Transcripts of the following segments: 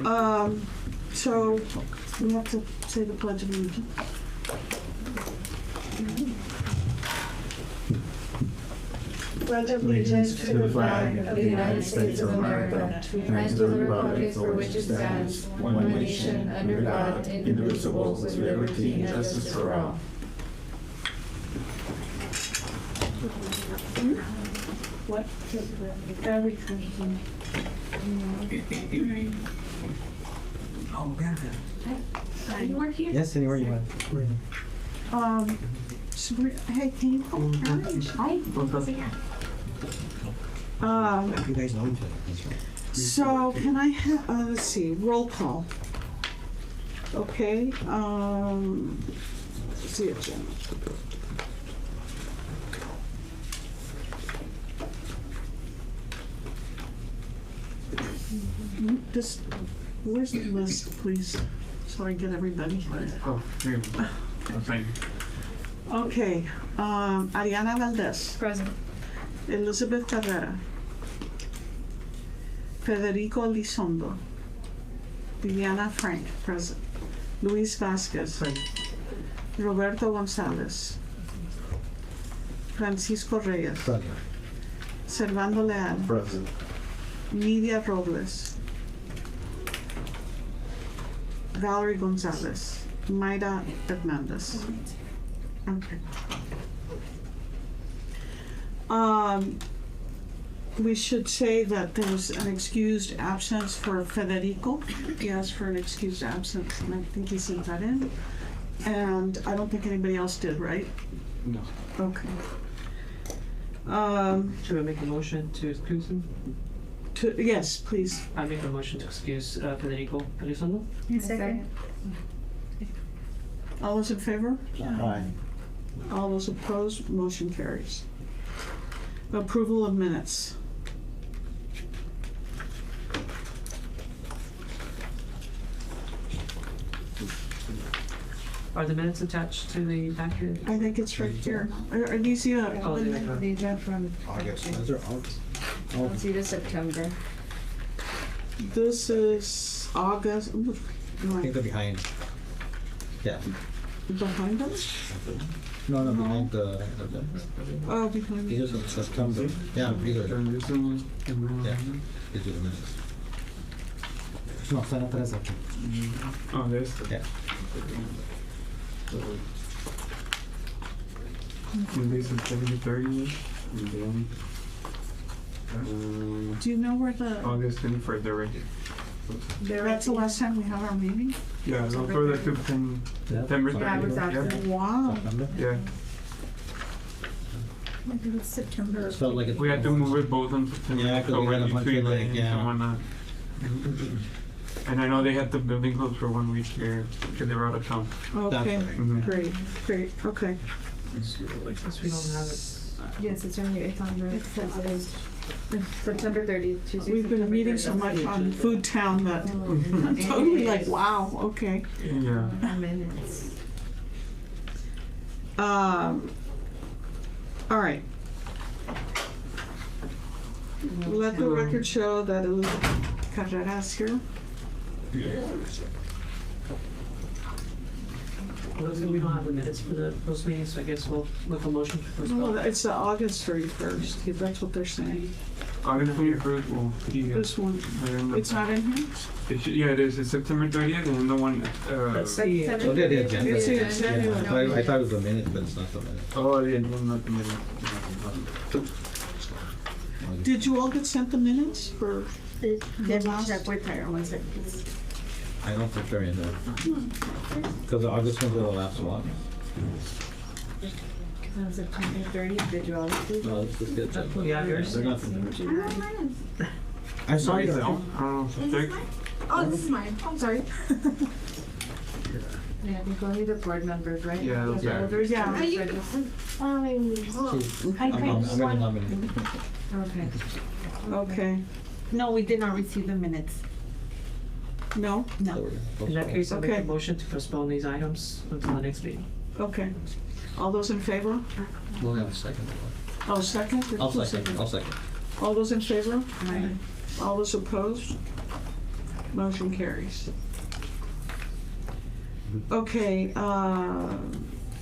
So we have to say the Pledge of Allegiance. Pledge allegiance to the flag of the United States of America and to the republic for which it stands, one nation, under God, indivisible, with liberty and justice for all. What? Everything. Oh, yeah. You weren't here? Yes, anywhere you want. So hey, can you call Orange? You guys know each other. That's right. So can I have, let's see, roll call. Okay, let's see agenda. Just, where's the list, please, so I get everybody. Oh, here. Fine. Okay, Ariana Valdez, Present. Elizabeth Carrera, Federico Elizondo, Viviana Frank, present, Luis Vasquez, Roberto Gonzalez, Francisco Reyes, Present. Servando Leal, Present. Nidia Robles, Valerie Gonzalez, Mayra Hernandez. Okay. We should say that there was an excused absence for Federico. He asked for an excused absence, and I think he sent that in. And I don't think anybody else did, right? No. Okay. Should I make a motion to excuse him? Yes, please. I make a motion to excuse Federico Elizondo. Second. All those in favor? Aye. All those opposed? Motion carries. Approval of minutes. Are the minutes attached to the packet? I think it's right here. Are these the? Oh, there you go. These are from. August. Those are August. Let's see the September. This is August. Ooh, I think they're behind. Yeah. behind us? No, behind the. Oh, behind These me. are September. Yeah, these are. Turn this one. Yeah. These are the minutes. No, están atrás aquí. Oh, this. Yeah. And this is 30. And then, Do you know where the? August 21st, they're right here. That's the last time we had our meeting? Yeah, so for the 10 September 30th. Yeah, exactly. Wow. September? Yeah. I think it's September. It felt like it. We had to move it both on September. Yeah, 'cause we had a bunch of, between like, lanes yeah. and whatnot. And I know they had the building closed for 1 week here because they were out of town. Okay, That's Mhm. great, okay. Since we don't have it. Yes, it's on your, it's on your, it says it is September 30th, Tuesday. We've been September meeting so 30th. much on Food Town that I'm totally like, wow, okay. Yeah. Minutes. All right. Let the record show that Elizabeth Carrera is here. Well, we don't have the minutes for those meetings, so I guess we'll look a motion for No, postpone. it's the August 31st, that's what they're saying. August 21st, well, yeah. This one, I don't know. it's not in here? It should, yeah, it is. It's September 30th, and the one. Let's see. Oh, they're the agenda. It's the Yeah, agenda. I thought it was a minute, but it's not the minute. Oh, yeah, no, not the middle. Did you all get sent the minutes for? Let me check with her, 1 second. I don't think they're in there. Because the August ones are the last one. On September 30th, did you all receive? No, let's just get that. Yeah, yours. They're not in there. I saw Sorry, yours. I don't know. Check. Oh, this is mine. I'm sorry. Yeah, I think only the board members, right? Yeah, those The are- others Yeah. are registered. I'm gonna nominate. Okay. Okay, No, we did not receive the minutes. no? No. In that case, I'll make Okay. a motion to postpone these items until the next meeting. Okay. All those in favor? We'll have a second. Oh, second? I'll second. All those in favor? Aye. All those opposed? Motion carries. Okay,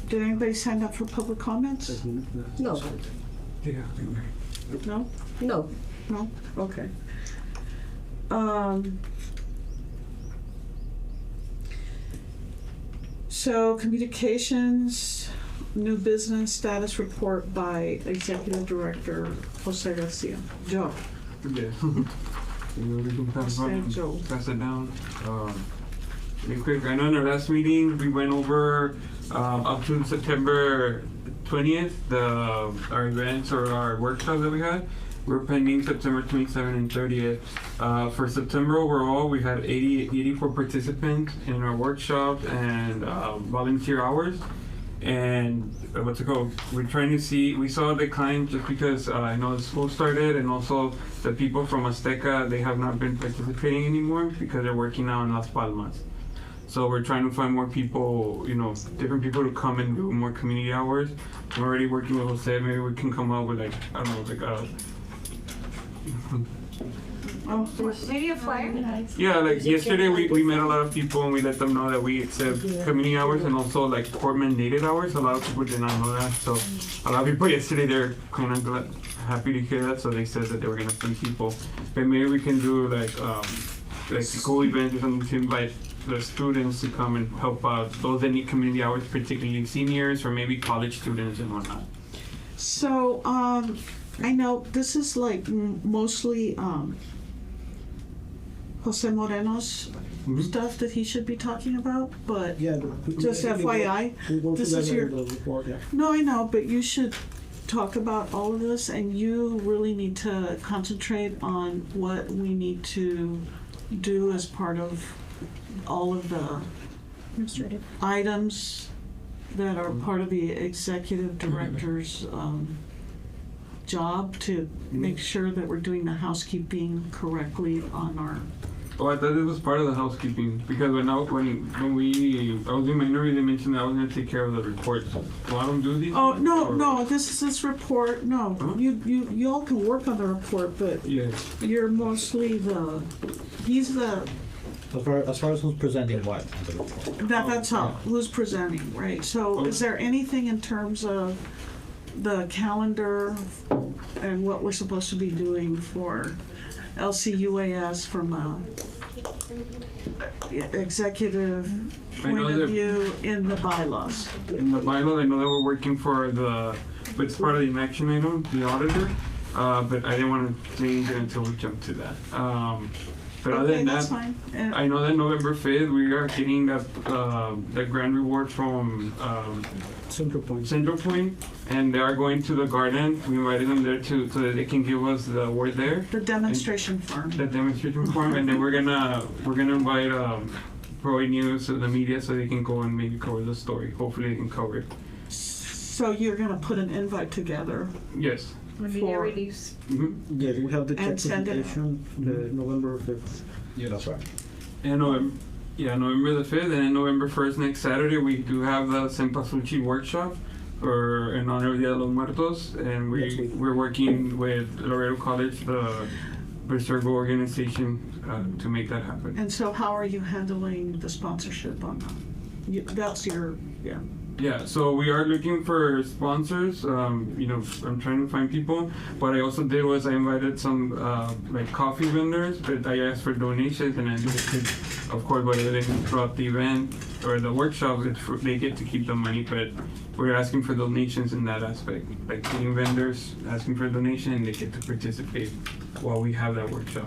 did anybody sign up for public comments? No, Yeah. No? no. No? Okay. So communications, new business status report by Executive Director Jose Garcia. Joe. Yeah. We can pass Thank you. on, pass it down. Real quick, I know in our last meeting, we went over, up to September 20th, our events or our workshops that we had. We're pending September 27th and 30th. For September overall, we had 84 participants in our workshop and volunteer hours. And what's it called? We're trying to see, we saw a decline just because I know the school started, and also the people from Azteca, they have not been participating anymore because they're working now in Las Palmas. So we're trying to find more people, different people to come and do more community hours. We're already working with Jose. Maybe we can come up with Maybe a flyer? yeah, like yesterday we met a lot of people and we let them know that we accept community hours and also like court mandated hours. A lot of people did not know that. So a lot of people yesterday, they're kind of happy to hear that. So they said that they were gonna send people. But maybe we can do like school events or something to invite the students to come and help out those that need community hours, particularly seniors or maybe college students and whatnot. So, I know this is like mostly Jose Moreno's stuff that he should be talking about, but Yeah. just FYI, this is your. Report, yeah. No, I know, but you should talk about all of this, and you really need to concentrate on what we need to do as part of all of the items that are part of the executive director's job to make sure that we're doing the housekeeping correctly on our. Oh, I thought it was part of the housekeeping because when I was doing my interview, they mentioned that I was going to take care of the reports. So I don't do these. Oh, no, or- no, this report, no, Huh? you all can work on the report, but Yeah. you're mostly he's the, As far as who's presenting what? that's all, who's presenting, right? So is there anything in terms of the calendar and what we're supposed to be doing for LCUAS from a executive I know point of that- view in the bylaws? In the bylaw, I know that we're working for but it's part of the action item, the auditor. But I didn't want to change it until we jump to that. But other Okay, than that's that, fine. I know that November 5th we are getting that grand reward from Central Point. Central Point, and they are going to the garden. We invited them there so that they can give us the award there, The demonstration farm. the demonstration form, and then we're gonna invite Pro News and the media so they can go and maybe cover the story. Hopefully they can cover it. So you're gonna put an invite together Yes. Media release. Mm-hmm. Yes, we have the And check send it. presentation, the November 5th. Yeah, that's right. And November the 5th, and then November 1st, next Saturday, we do have the Cempasúchil workshop in honor of Dia de los Muertos, and Next week. we're working with Laredo College, the Preserve organization, to make that happen. And so how are you handling the sponsorship on that? That's your, yeah. Yeah, so we are looking for sponsors. I'm trying to find people. What I also did was I invited some like coffee vendors, but I asked for donations, and then of course whatever they do throughout the event or the workshop, they get to keep the money. But we're asking for donations in that aspect, like getting vendors asking for a donation, and they get to participate while we have that workshop.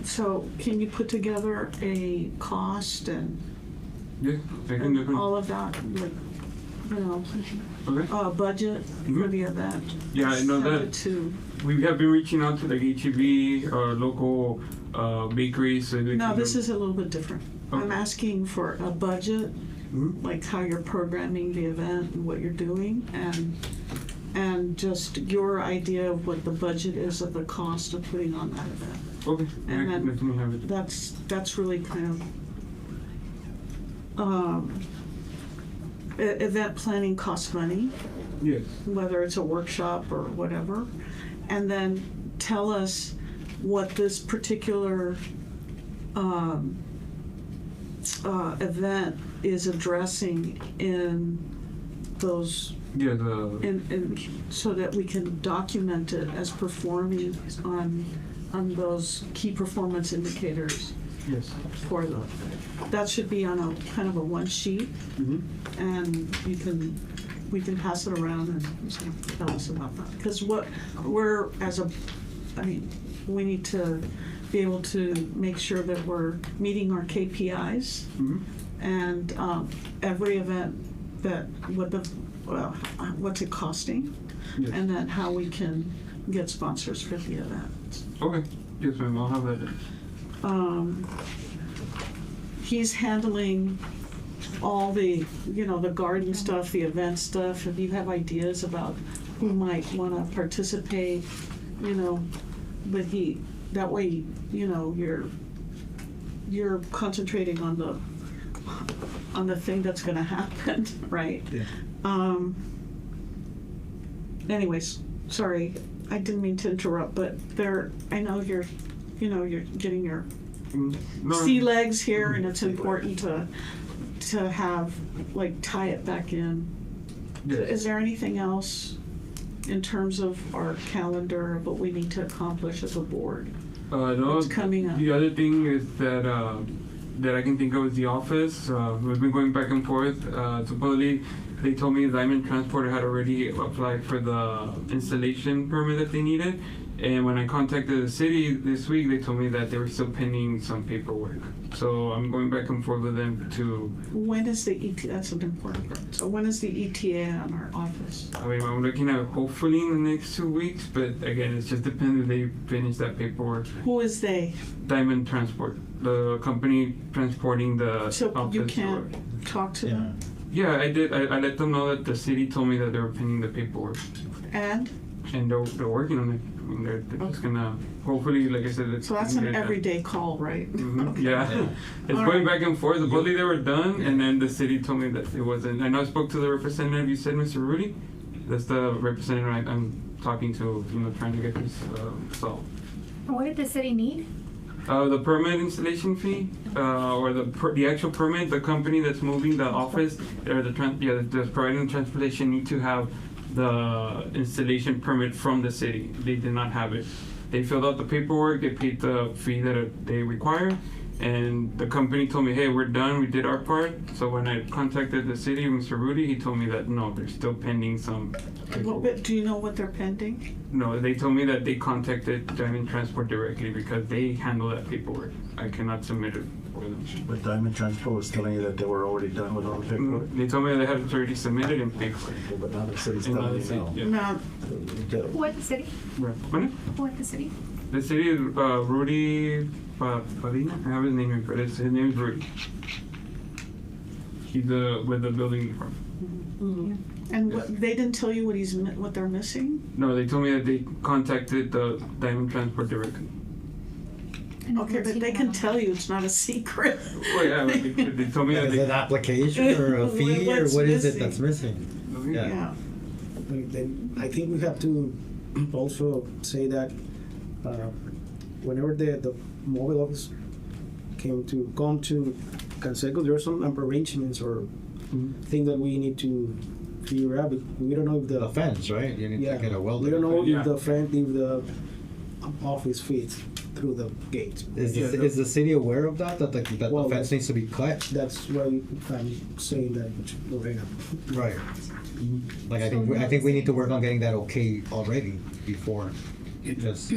So can you put together a cost and Yeah, I can definitely. all of that, like, Okay. budget for the event? Yeah, I know Send that. it to, We have been reaching out to like HEB or local bakeries. So they no, can- this is a little bit different. I'm Okay. asking for a budget, Mhm. like how you're programming the event and what you're doing, and just your idea of what the budget is of the cost of putting on that event. Okay, And I can then- definitely have it. That's really kind of, event planning costs money, Yes. whether it's a workshop or whatever. And then tell us what this particular event is addressing in those, Yeah, the, in so that we can document it as performing on those key performance indicators yes. for the, that should be on a kind of a one sheet, and we can pass it around and you can tell us about that. Because what we're, we need to be able to make sure that we're meeting our KPIs, and every event that, what's it costing, Yes. and then how we can get sponsors for the event. Okay, yes ma'am, I'll have that. He's handling all the, the garden stuff, the event stuff. If you have ideas about who might want to participate, but that way, you're concentrating on the thing that's going to happen, right? Yeah. Anyways, sorry, I didn't mean to interrupt, but I know you're getting your No, sea legs here, and it's important to have, tie it back in. yes. Is there anything else in terms of our calendar, what we need to accomplish as a board? No, What's coming up? the other thing is that I can think of is the office. We've been going back and forth. Supposedly, they told me Diamond Transport had already applied for the installation permit that they needed. And when I contacted the city this week, they told me that they were still pending some paperwork. So I'm going back and forth with them to, When is the ETA? That's an important part. So when is the ETA on our office? I'm looking at hopefully in the next 2 weeks, but again, it just depends if they finish that paperwork. Who is they? Diamond Transport, the company transporting the So office. you can't talk to them? Yeah, I did. I let them know that the city told me that they were pending the paperwork. And? And they're working on it. I mean, they're just gonna, hopefully, like I said, it's. So that's an everyday call, right? Yeah. It's All going right. back and forth. Supposedly they were done, and then the city told me that it wasn't. I know I spoke to the representative, you said, Mr. Rudy? That's the representative I'm talking to, trying to get this solved. What did the city need? The permit installation fee, or the actual permit, the company that's moving the office, or that's providing the transportation need to have the installation permit from the city. They did not have it. They filled out the paperwork, they paid the fee that they require, and the company told me, hey, we're done, we did our part. So when I contacted the city, Mr. Rudy, he told me that no, they're still pending some paperwork. But do you know what they're pending? No, they told me that they contacted Diamond Transport directly because they handle that paperwork. I cannot submit it for them. But Diamond Transport was telling you that they were already done with all the paperwork? They told me they had it already submitted and paid for it. But now the city's And now telling the you city, no. yeah. No, Who at the city? Right. Who at the city? The city is Rudy Padina. I have his name here, but his name is Rudy. He's with the building department. and they didn't tell you what they're missing? No, they told me that they contacted the Diamond Transport directly. And Okay, where's but he they gonna can go? tell you it's not a secret. Oh yeah, but they told me that Is it an they. application or a fee or What's what is missing? it that's missing? Yeah. Yeah. Then I think we have to also say that whenever the mobile office come to Canseco, there are some arrangements or things that we need to figure out. We don't know if The fence, right? You need yeah, to get a welder. we don't know Yeah. if the office fits through the gate. Is the city aware of that? That Well, the fence needs to be cut? That's why I'm saying that, Lorena. Right. Like I think we need to work on getting that okay already before. Just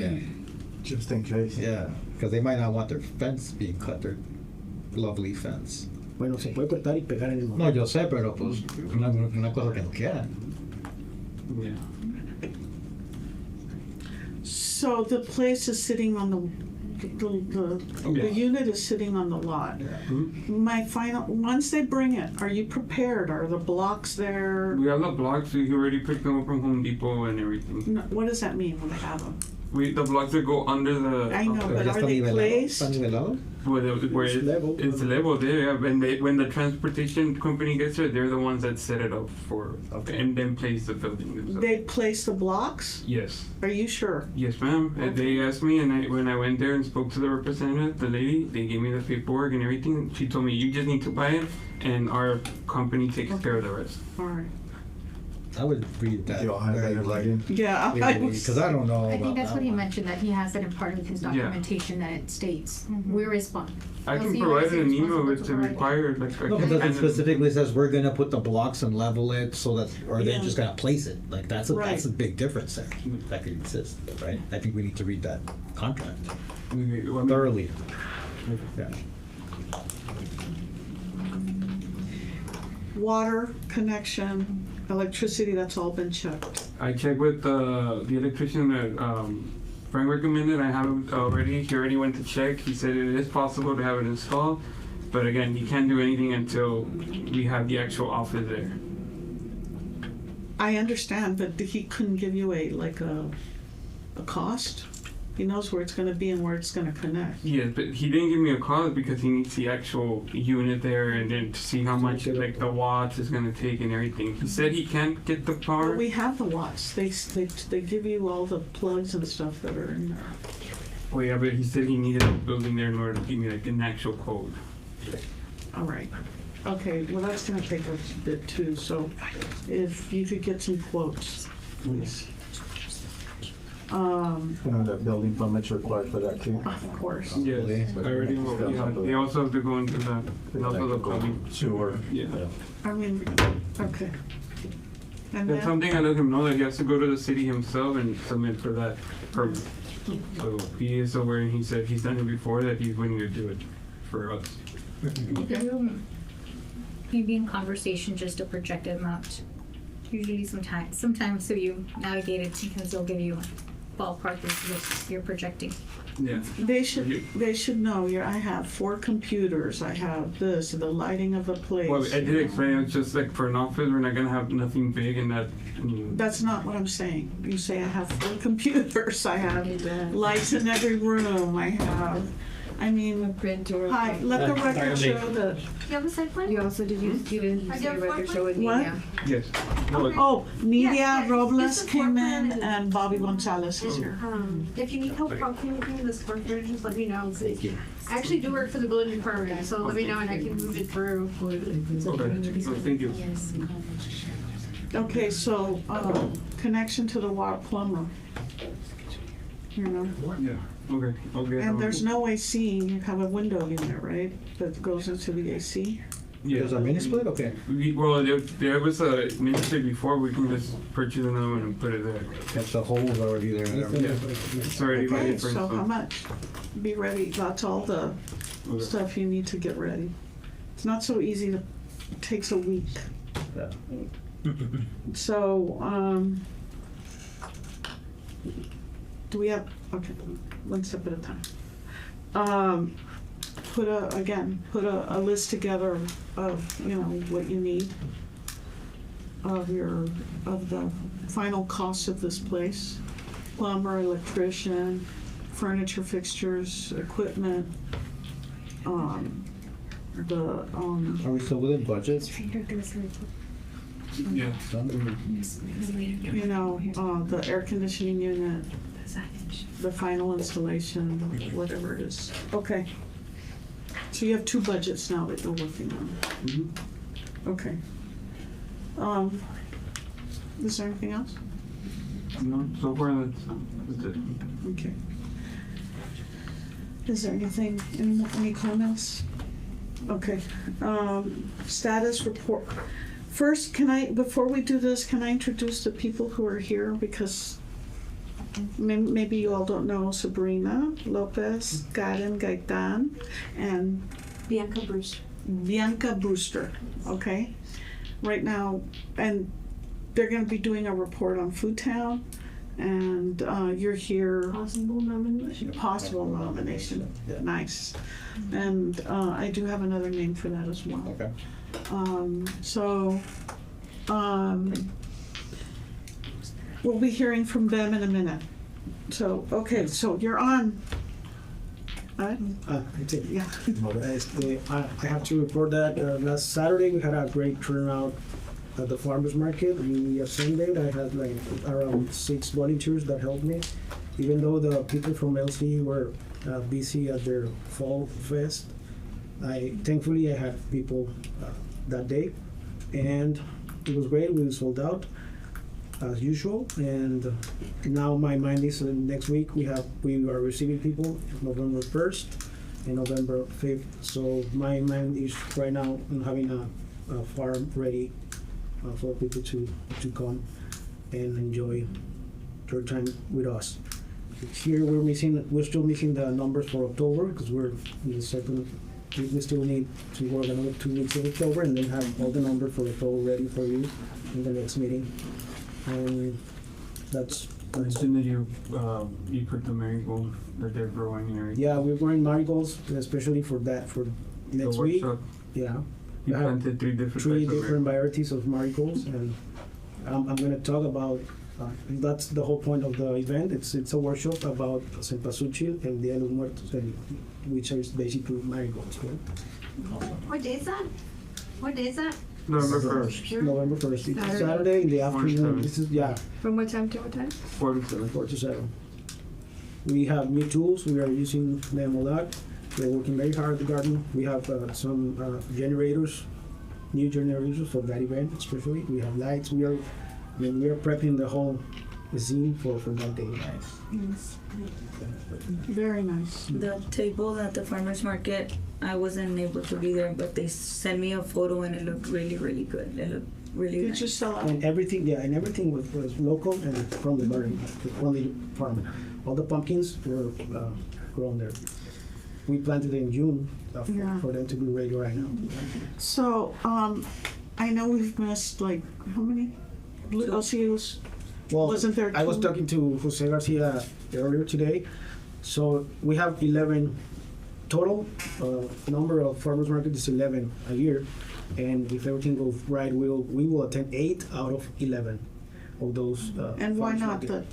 Just in case. yeah, because they might not want their fence being cut. Their lovely fence. Bueno, se puede cortar y pegar en el No, momento. yo sé, pero pues una cosa que no quieran. Yeah. So the place is sitting on the unit is sitting on the lot. Once they bring it, are you prepared? Are the blocks there? We have the blocks. We already picked them up from Home Depot and everything. No, what does that mean when they have them? the blocks that go under the. I know, but ¿Ya are está they nivelado? placed? ¿Está nivelado? Where It's level. it's level there, yeah. When the transportation company gets there, they're the ones that set it up for, and then place the building themselves. They place the blocks? Yes. Are you sure? Yes, ma'am. Okay. They asked me, and when I went there and spoke to the representative, the lady, they gave me the paperwork and everything. She told me, you just need to buy it, and our company takes care of the rest. All right. I would read that. You all have that in writing? Yeah. Because I don't know I about think that's that what he one. mentioned, that he has it in part of his Yeah. documentation that it states, we respond. I can LCUS provide is it an email responsible if it's to provide it. required. Like, I No, can because it hand it- specifically says we're gonna put the blocks and level it so that, or they're Yeah. just gonna place it. Like that's Right. a big difference there. That could exist, right? I think we need to read that contract Okay, well, I mean, thoroughly. Yeah. Water connection, electricity, that's all been checked. I checked with the electrician that Frank recommended. I have it already. He already went to check. He said it is possible to have it installed, but again, he can't do anything until we have the actual office there. I understand, but he couldn't give you a cost? He knows where it's gonna be and where it's gonna connect. Yes, but he didn't give me a call because he needs the actual unit there and then to see how much like the watts is gonna take and everything. He said he can't get the power. But we have the watts. They give you all the plugs and stuff that are in there. Oh yeah, but he said he needed a building there in order to give me like an actual code. All right. Okay, well, that's gonna take a bit too, so if you could get some quotes, please. The building permits required for that too. Of course. Yes, I already will. Yeah, they also have to go into the, and also the plumbing. Sewer. Yeah. I mean, okay. And That's then, something I let him know that he has to go to the city himself and submit for that permit. So he is aware and he said he's done it before, that he's willing to do it for us. Maybe in conversation, just a projected amount. Usually sometimes so you navigate it, sometimes they'll give you ballpark is what you're projecting. Yeah. they should know, I have 4 computers, I have this, the lighting of the place. Well, I did explain, it's just like for an office, we're not gonna have nothing big and that, I mean, That's not what I'm saying. You say I have 4 computers, I have lights in every room, I mean, hi, let the record show that, You have a site plan? You also, you didn't see the record show with me, What? yeah. yes. No, like, oh, Nidia Yeah, Robles this is came what in plan and Bobby Gonzalez is here. If you need help calculating the square footage, just let me know. I actually do work for the building department, so let me know and I can move it through. okay, so thank you. Okay, so, connection to the water plumber. You know, Yeah, okay, okay. and there's no AC, you have a window unit, right, that goes into the AC? Yeah. There's a mini split? Okay. Well, there was a ministry before, we can just purchase another one and put it there. That's the holes already there. and everything. Yeah, it's already Okay, ready for so how install. much? Be ready, that's all the Okay. stuff you need to get ready. It's not so easy, it takes a week. Yeah. So, do we have, okay, one step at a time. Put a list together of, what you need, of the final cost of this place. Plumber, electrician, furniture, fixtures, equipment, Are we still within budget? Yeah. the air conditioning unit, the final installation, whatever it is. Okay. So you have 2 budgets now that you're working on. Mhm. Okay. Is there anything else? No, so far that's it. Okay. Is there anything, any comments? Okay. Status report. First, before we do this, can I introduce the people who are here? Because maybe you all don't know Sabrina Lopez, Karen Gaitan, and Bianca Brewster, okay? Right now, and they're gonna be doing a report on Food Town, and you're here. Possible nomination. Yeah. Nice. And I do have another name for that as well. Okay. We'll be hearing from them in a minute. So, okay, so you're on. Right? It's it. Yeah. I have to report that last Saturday we had a great turnout at the farmers market. We assembled. I had like around 6 volunteers that helped me. Even though the people from LC were busy at their fall fest, thankfully I had people that day, and it was great. We sold out as usual, and now my mind is next week we are receiving people November 1st and November 5th. So my mind is right now on having a farm ready for people to come and enjoy their time with us. Here we're still missing the numbers for October because we're in the second. We still need to work another 2 weeks of October and then have all the numbers for October ready for you in the next meeting. And that's As soon as you put the marigolds that they're growing and everything. yeah, we're growing marigolds especially for next The week. workshop, Yeah, you I have planted 3 different three types of different varieties of marigolds, and I'm going to talk about. That's the whole point of the event. It's a workshop about cempasúchil and Dia de los Muertos, which is basically marigolds. Right? What day is that? What day is that? November 1st, November 1st. It's Saturday. Saturday in the afternoon. 7. This is, yeah, From what time to what time? 4 to 7. 4 to 7. We have new tools. We are using them a lot. We're working very hard at the garden. We have some generators, new generators for that event, especially. We have lights. We are prepping the whole scene for that day. Very nice. The table at the farmer's market, I wasn't able to be there, but they sent me a photo and it looked really, really good. It looked really Did nice. you sell out? And everything, was local and from the garden, from the farm. All the pumpkins were grown there. We planted in June Yeah. for them to be ready right now. So, I know we've missed like, how many? LCUs? Well, Wasn't there I was two? talking to Jose Garcia earlier today. So we have 11 total. Number of farmers market is 11 a year, and if everything goes right, we will attend 8 out of 11 of those. And why farmers not market.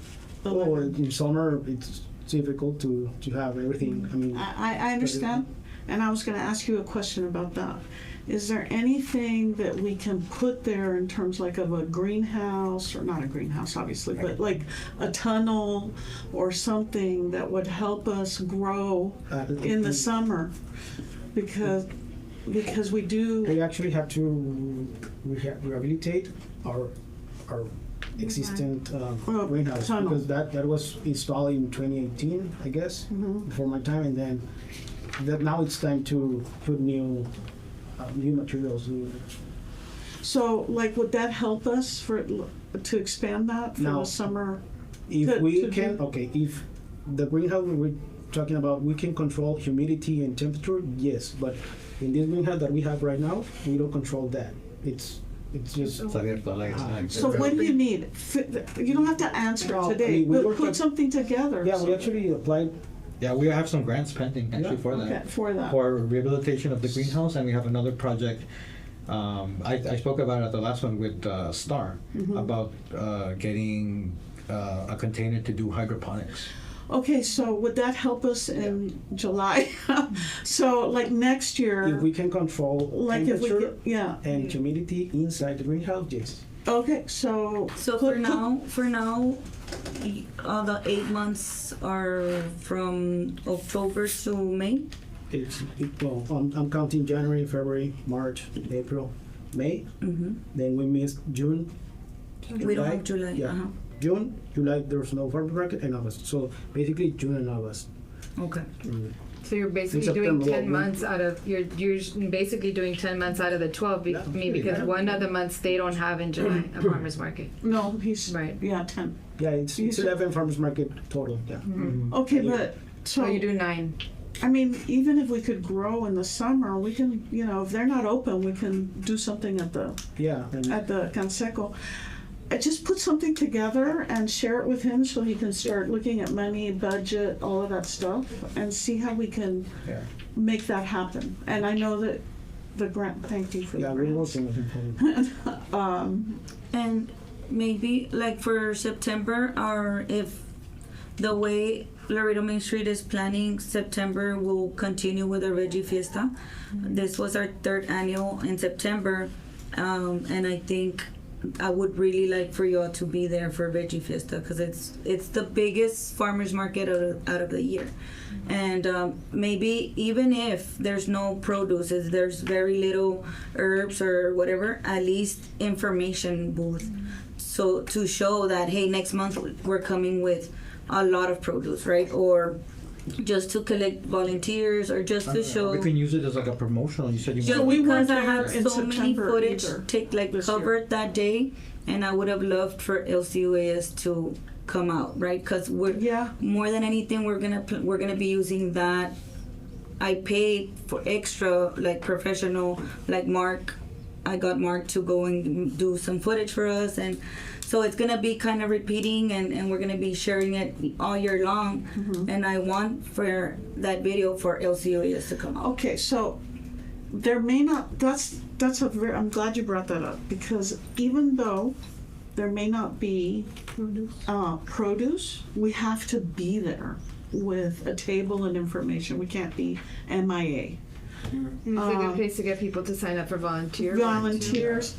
the Well, 11? in summer it's difficult to have everything. I mean, I understand, and I was gonna ask you a question about that. Is there anything that we can put there in terms like of a greenhouse, or not a greenhouse obviously, but like a tunnel or something that would help us grow in the summer? Because we do, we actually have to rehabilitate our existing Oh, greenhouse tunnel. because that was installed in 2018, I guess, before my time, and then now it's time to put new materials. so like would that help us to expand that for Now, the summer? If To- we to can, do- okay, if the greenhouse we're talking about, we can control humidity and temperature, yes, but in this greenhouse that we have right now, we don't control that. It's just. It's abierto, like, So when do you need, you don't have to answer No, today, I mean, we but worked put on- something together. Yeah, we actually applied. yeah, we have some grants pending actually Yeah. for that. Okay, for that. For rehabilitation of the greenhouse, and we have another project. I spoke about it at the last one with Star about getting a container to do hydroponics. Okay, so would that help us in July? So like next year, If we can control like if we temperature get, yeah, and humidity inside the greenhouse, yes. okay, so. So for now, all the 8 months are from October to May. Well, I'm counting January, February, March, April, May. Mm-hmm. Then we missed June. We don't have July. Yeah. Uh-huh. June, July, there's no farmers market, and August. So basically June and August. Okay. So you're basically In doing September, 10 months out of, you're basically doing 10 months out of the 12, Yeah. because one of the months they don't have in July, a farmer's market. No, he's, Right. yeah, 10. Yeah, it's You said- 11 farmers market total, yeah. Okay, Yeah. but, So so, you do 9. I mean, even if we could grow in the summer, we can, if they're not open, we can do something at the Yeah, and Canseco. Just put something together and share it with him so he can start looking at money, budget, all of that stuff, and see how we can yeah, make that happen. And I know that the grant, thank you for the yeah, we're grants. working with him. And maybe like for September, or if the way Laredo Main Street is planning, September will continue with the Veggie Fiesta. This was our 3rd annual in September, and I think I would really like for you all to be there for Veggie Fiesta because it's the biggest farmers market out of the year. And maybe even if there's no produce, if there's very little herbs or whatever, at least information booth. So to show that, hey, next month we're coming with a lot of produce, right? Or just to collect volunteers, or just to show. We can use it as like a promotional. You said you Just want. we because weren't I have there in so many September footage either this covered year. that day, and I would have loved for LCUAS to come out, right? Because we're Yeah. more than anything we're gonna be using that. I paid for extra, like professional, like Mark. I got Mark to go and do some footage for us, and so it's gonna be kind of repeating, and we're gonna be sharing it all year long. And I want for that video for LCUAS to come out. Okay, so there may not, that's a very, I'm glad you brought that up, because even though there may not be produce, we have to be there with a table and information. We can't be MIA. It's a good place to get people to sign up for volunteer. Volunteers,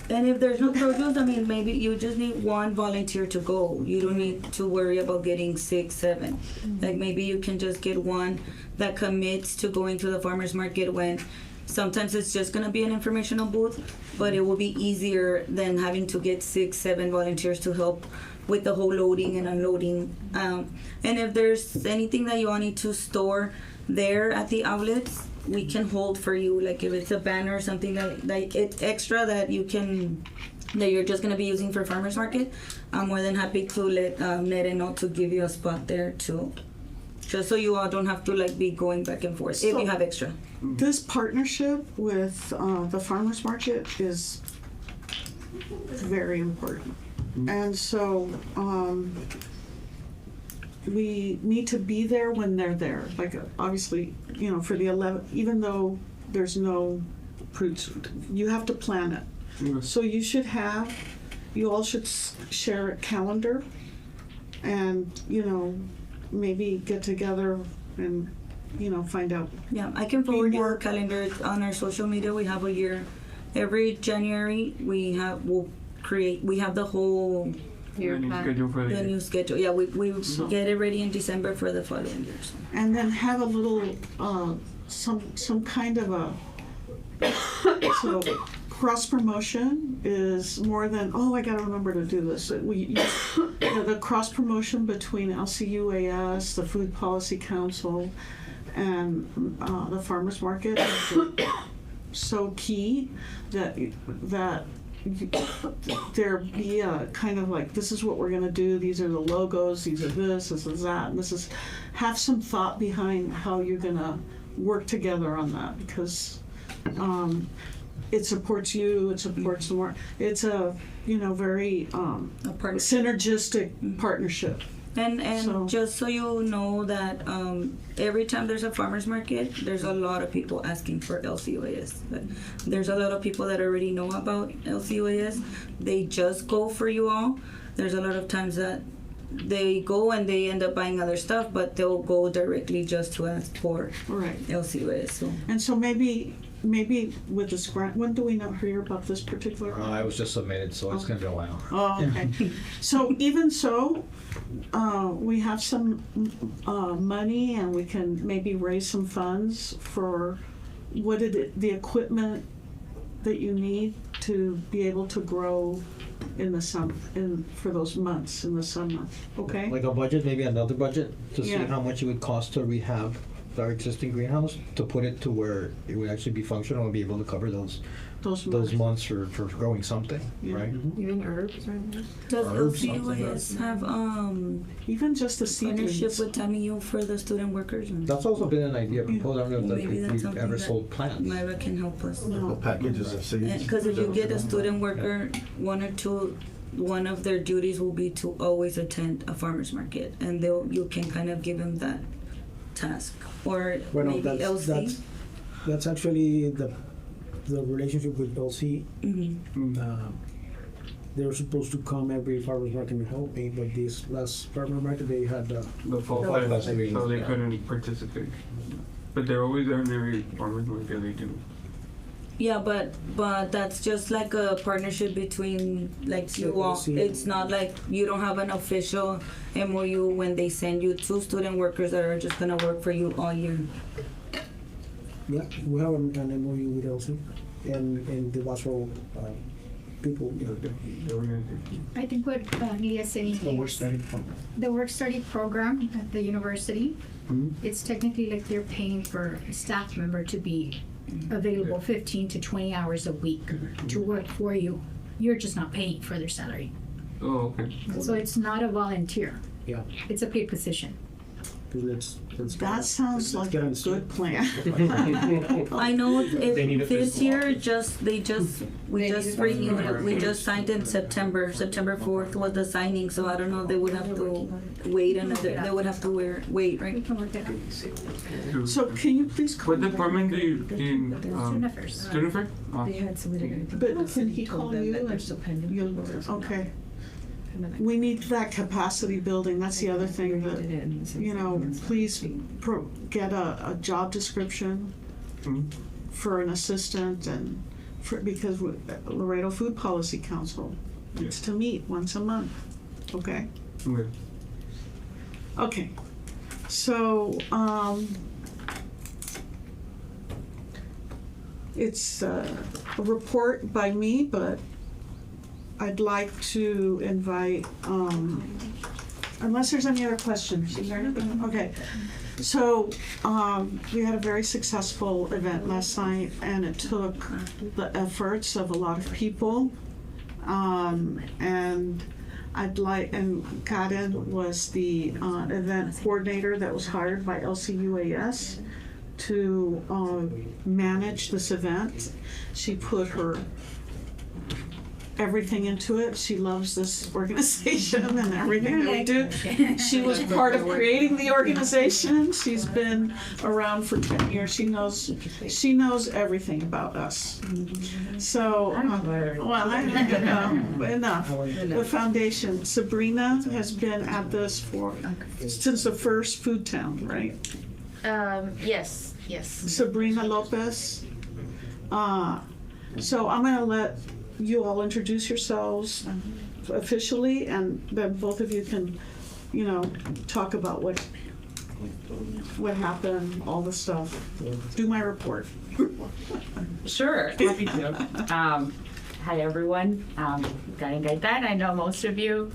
And if there's no produce, I mean, maybe you just need one volunteer to go. You don't need to worry about getting 6, 7. Like maybe you can just get one that commits to going to the farmer's market when sometimes it's just going to be an informational booth, but it will be easier than having to get 6, 7 volunteers to help with the whole loading and unloading. And if there's anything that you all need to store there at the outlets, we can hold for you. Like if it's a banner or something that it's extra that you can, that you're just gonna be using for farmers market, I'm more than happy to let Nere know to give you a spot there too, just so you all don't have to like be going back and forth if you have extra. this partnership with the farmers market is very important. And so we need to be there when they're there. Like obviously, you know, for the 11th, even though there's no fruits, you have to plan it. So you all should share a calendar and, you know, maybe get together and, you know, find out. Yeah, I can forward you more- our calendar on our social media. We have a year. Every January we have the whole Your Any plan. schedule for the the new schedule. Yeah, we get it ready in December for the following year. So. And then have a little, some kind of a, so cross promotion is more than, oh, I gotta remember to do this. The cross promotion between LCUAS, the Food Policy Council, and the farmers market is so key that there be a kind of like, this is what we're gonna do, these are the logos, these are this is that, and have some thought behind how you're gonna work together on that, because it supports you, it supports the more, it's a, you know, very A partnership. synergistic partnership. And So- just so you know that every time there's a farmer's market, there's a lot of people asking for LCUAS. But there's a lot of people that already know about LCUAS. They just go for you all. There's a lot of times that they go and they end up buying other stuff, but they'll go directly just to ask for Right. LCUAS. So And so maybe with this grant, when do we not hear about this particular? I was just submitted, so it's gonna be a while. Oh, okay. So even so, we have some money and we can maybe raise some funds for the equipment that you need to be able to grow in the summer, for those months in the summer, okay? Like a budget, maybe another budget, to see Yeah. how much it would cost to rehab our existing greenhouse, to put it to where it would actually be functional and be able to cover those months for growing something, Yeah. right? Even herbs, right? does Herbs, LCUAS have Even just the partnership seedlings. with TAMIU for the student workers? And That's also been an idea proposed. I don't know maybe if that's we've something ever that sold plants. Myra can help us. No. Packages of seeds. Because if you get a student worker, one of their duties will be to always attend a farmer's market, and you can kind of give them that task, or Well, maybe LC. that's actually the relationship with LC. Mhm. they were supposed to come every farmer's market and help me, but this last farmer's market, they had, The fall The fest, fest reasons, so they yeah. couldn't participate. But they're always there in every farmer's market they do. Yeah, but that's just like a partnership between like you all. See. It's not like you don't have an official MOU when they send you two student workers that are just gonna work for you all year. yeah, we have an MOU with LC and the Wasco people. The organization. I think what Nilia's saying is the work study program at the university, it's technically like they're paying for a staff member to be available 15 to 20 hours a week to work for you. You're just not paying for their salary. Oh, okay. So it's not a volunteer. Yeah, It's a paid position. 'cause let's That sounds like get a on the good plan. I know They need a this fiscal year we They just need a renewed fiscal it. We just signed in September. September 4th was the signing, so I don't know if they would have to wait another. They would have to wait, We right? can work that out. So can you please call What department do you, Student affairs. student fair? Oh. They had submitted everything. But else can and he told call them you that they're and still pending. you'll, okay. We need that capacity building, that's the other thing that, you know, please get a job description Mhm. for an assistant and because Laredo Food Policy Council needs to meet once a month, okay? Okay. Okay, so, it's a report by me, but I'd like to invite, unless there's any other questions, is there anything? Okay, so, we had a very successful event last night, and it took the efforts of a lot of people. And and Karen was the event coordinator that was hired by LCUAS to manage this event. She put her everything into it. She loves this organization and everything that we do. She was part of creating the organization. She's been around for 10 years. She knows everything about us. So, well, enough. The foundation, Sabrina has been at this since the first Food Town, right? Yes. Sabrina Lopez. So I'm gonna let you all introduce yourselves officially, and then both of you can, talk about what happened, all the stuff. Do my report. Sure, happy to. Hi, everyone. Karen Gaitan, I know most of you.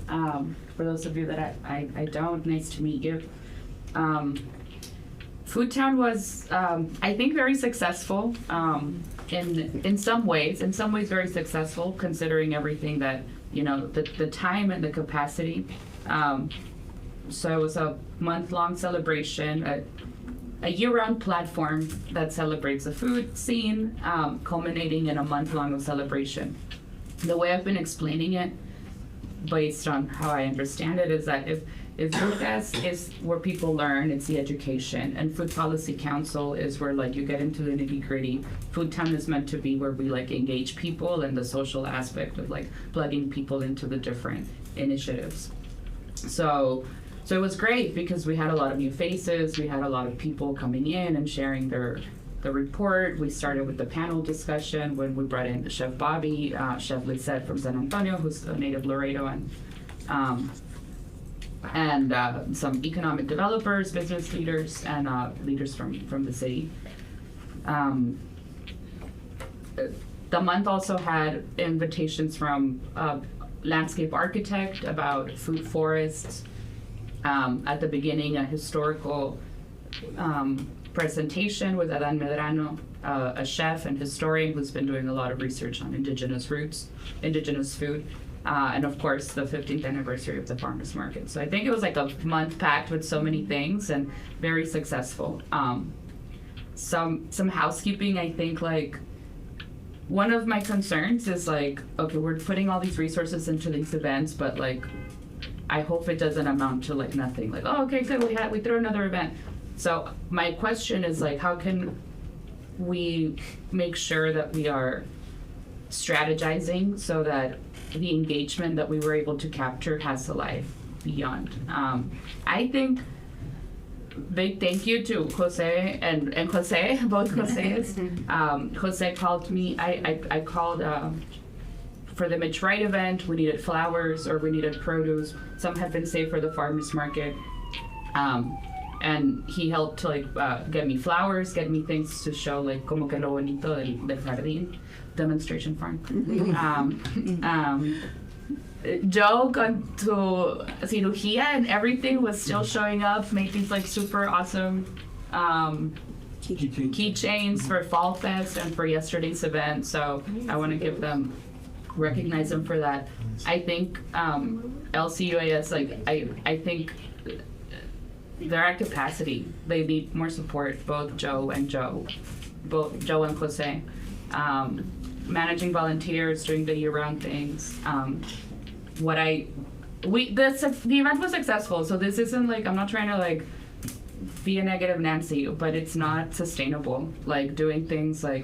For those of you that I don't, nice to meet you. Food Town was, I think, very successful in some ways very successful, considering everything that, the time and the capacity. So it was a month-long celebration, a year-round platform that celebrates the food scene, culminating in a month-long of celebration. The way I've been explaining it, based on how I understand it, is that if Foodcast is where people learn, it's the education, and Food Policy Council is where you get into the nitty-gritty. Food Town is meant to be where we engage people and the social aspect of plugging people into the different initiatives. So it was great because we had a lot of new faces, we had a lot of people coming in and sharing the report. We started with the panel discussion when we brought in Chef Bobby, Chef Lisette from San Antonio, who's a native Laredo, and some economic developers, business leaders, and leaders from the city. The month also had invitations from a landscape architect about food forests. At the beginning, a historical presentation with Adan Medrano, a chef and historian who's been doing a lot of research on indigenous roots, indigenous food. And of course, the 15th anniversary of the farmers market. So I think it was a month packed with so many things and very successful. Some housekeeping, I think, one of my concerns is okay, we're putting all these resources into these events, but I hope it doesn't amount to nothing. Oh, okay, good, we threw another event. So my question is how can we make sure that we are strategizing so that the engagement that we were able to capture has to life beyond. I think big thank you to Jose and Jose, both Jose's. Jose called me. I called for the Mitch Wright event. We needed flowers or we needed produce. Some had been saved for the farmers market. And he helped to get me flowers, get me things to show like como que lo bonito del jardín demonstration farm. Joe got to cirugía and everything was still showing up, made these like super awesome keychains for Fall Fest and for yesterday's event. So I want to recognize them for that. I think LCUAS, I think they're at capacity. They need more support, both Joe and Jose. Managing volunteers, doing the year-round things. The event was successful, so this isn't I'm not trying to be a negative Nancy, but it's not sustainable. Doing things I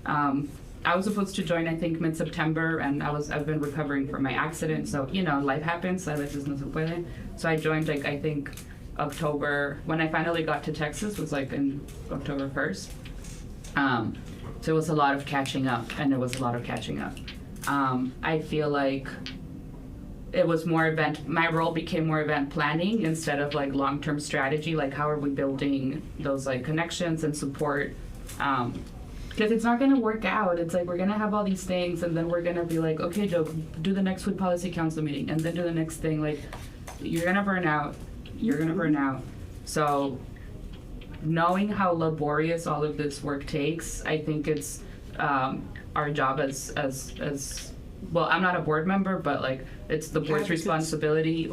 was supposed to join, I think, mid-September, and I've been recovering from my accident, so life happens. A veces no se puede. So I joined I think October. When I finally got to Texas was in October 1st. So it was a lot of catching up, I feel like it was more my role became more event planning instead of long-term strategy, how are we building those connections and support, because it's not going to work out. It's we're going to have all these things and then we're going to be okay, Joe, do the next food policy council meeting and then do the next thing. You're going to burn out. So knowing how laborious all of this work takes, I think it's our job as well, I'm not a board member, but it's the board's responsibility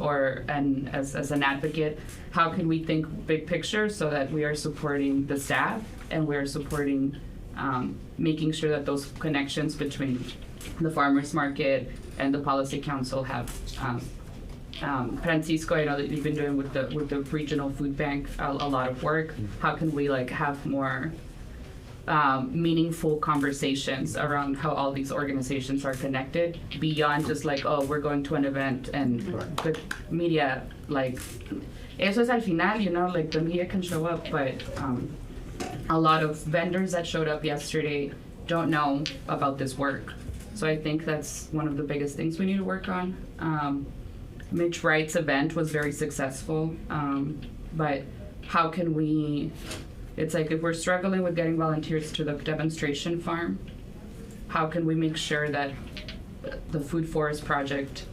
and as an advocate, how can we think big picture so that we are supporting the staff and we're supporting making sure that those connections between the farmers market and the policy council have Francisco, I know that you've been doing with the regional food bank a lot of work. How can we have more meaningful conversations around how all these organizations are connected beyond just we're going to an event and good media eso es al final, the media can show up, but a lot of vendors that showed up yesterday don't know about this work. So I think that's one of the biggest things we need to work on. Mitch Wright's event was very successful, but how can we, it's if we're struggling with getting volunteers to the demonstration farm, how can we make sure that the Food Forest Project,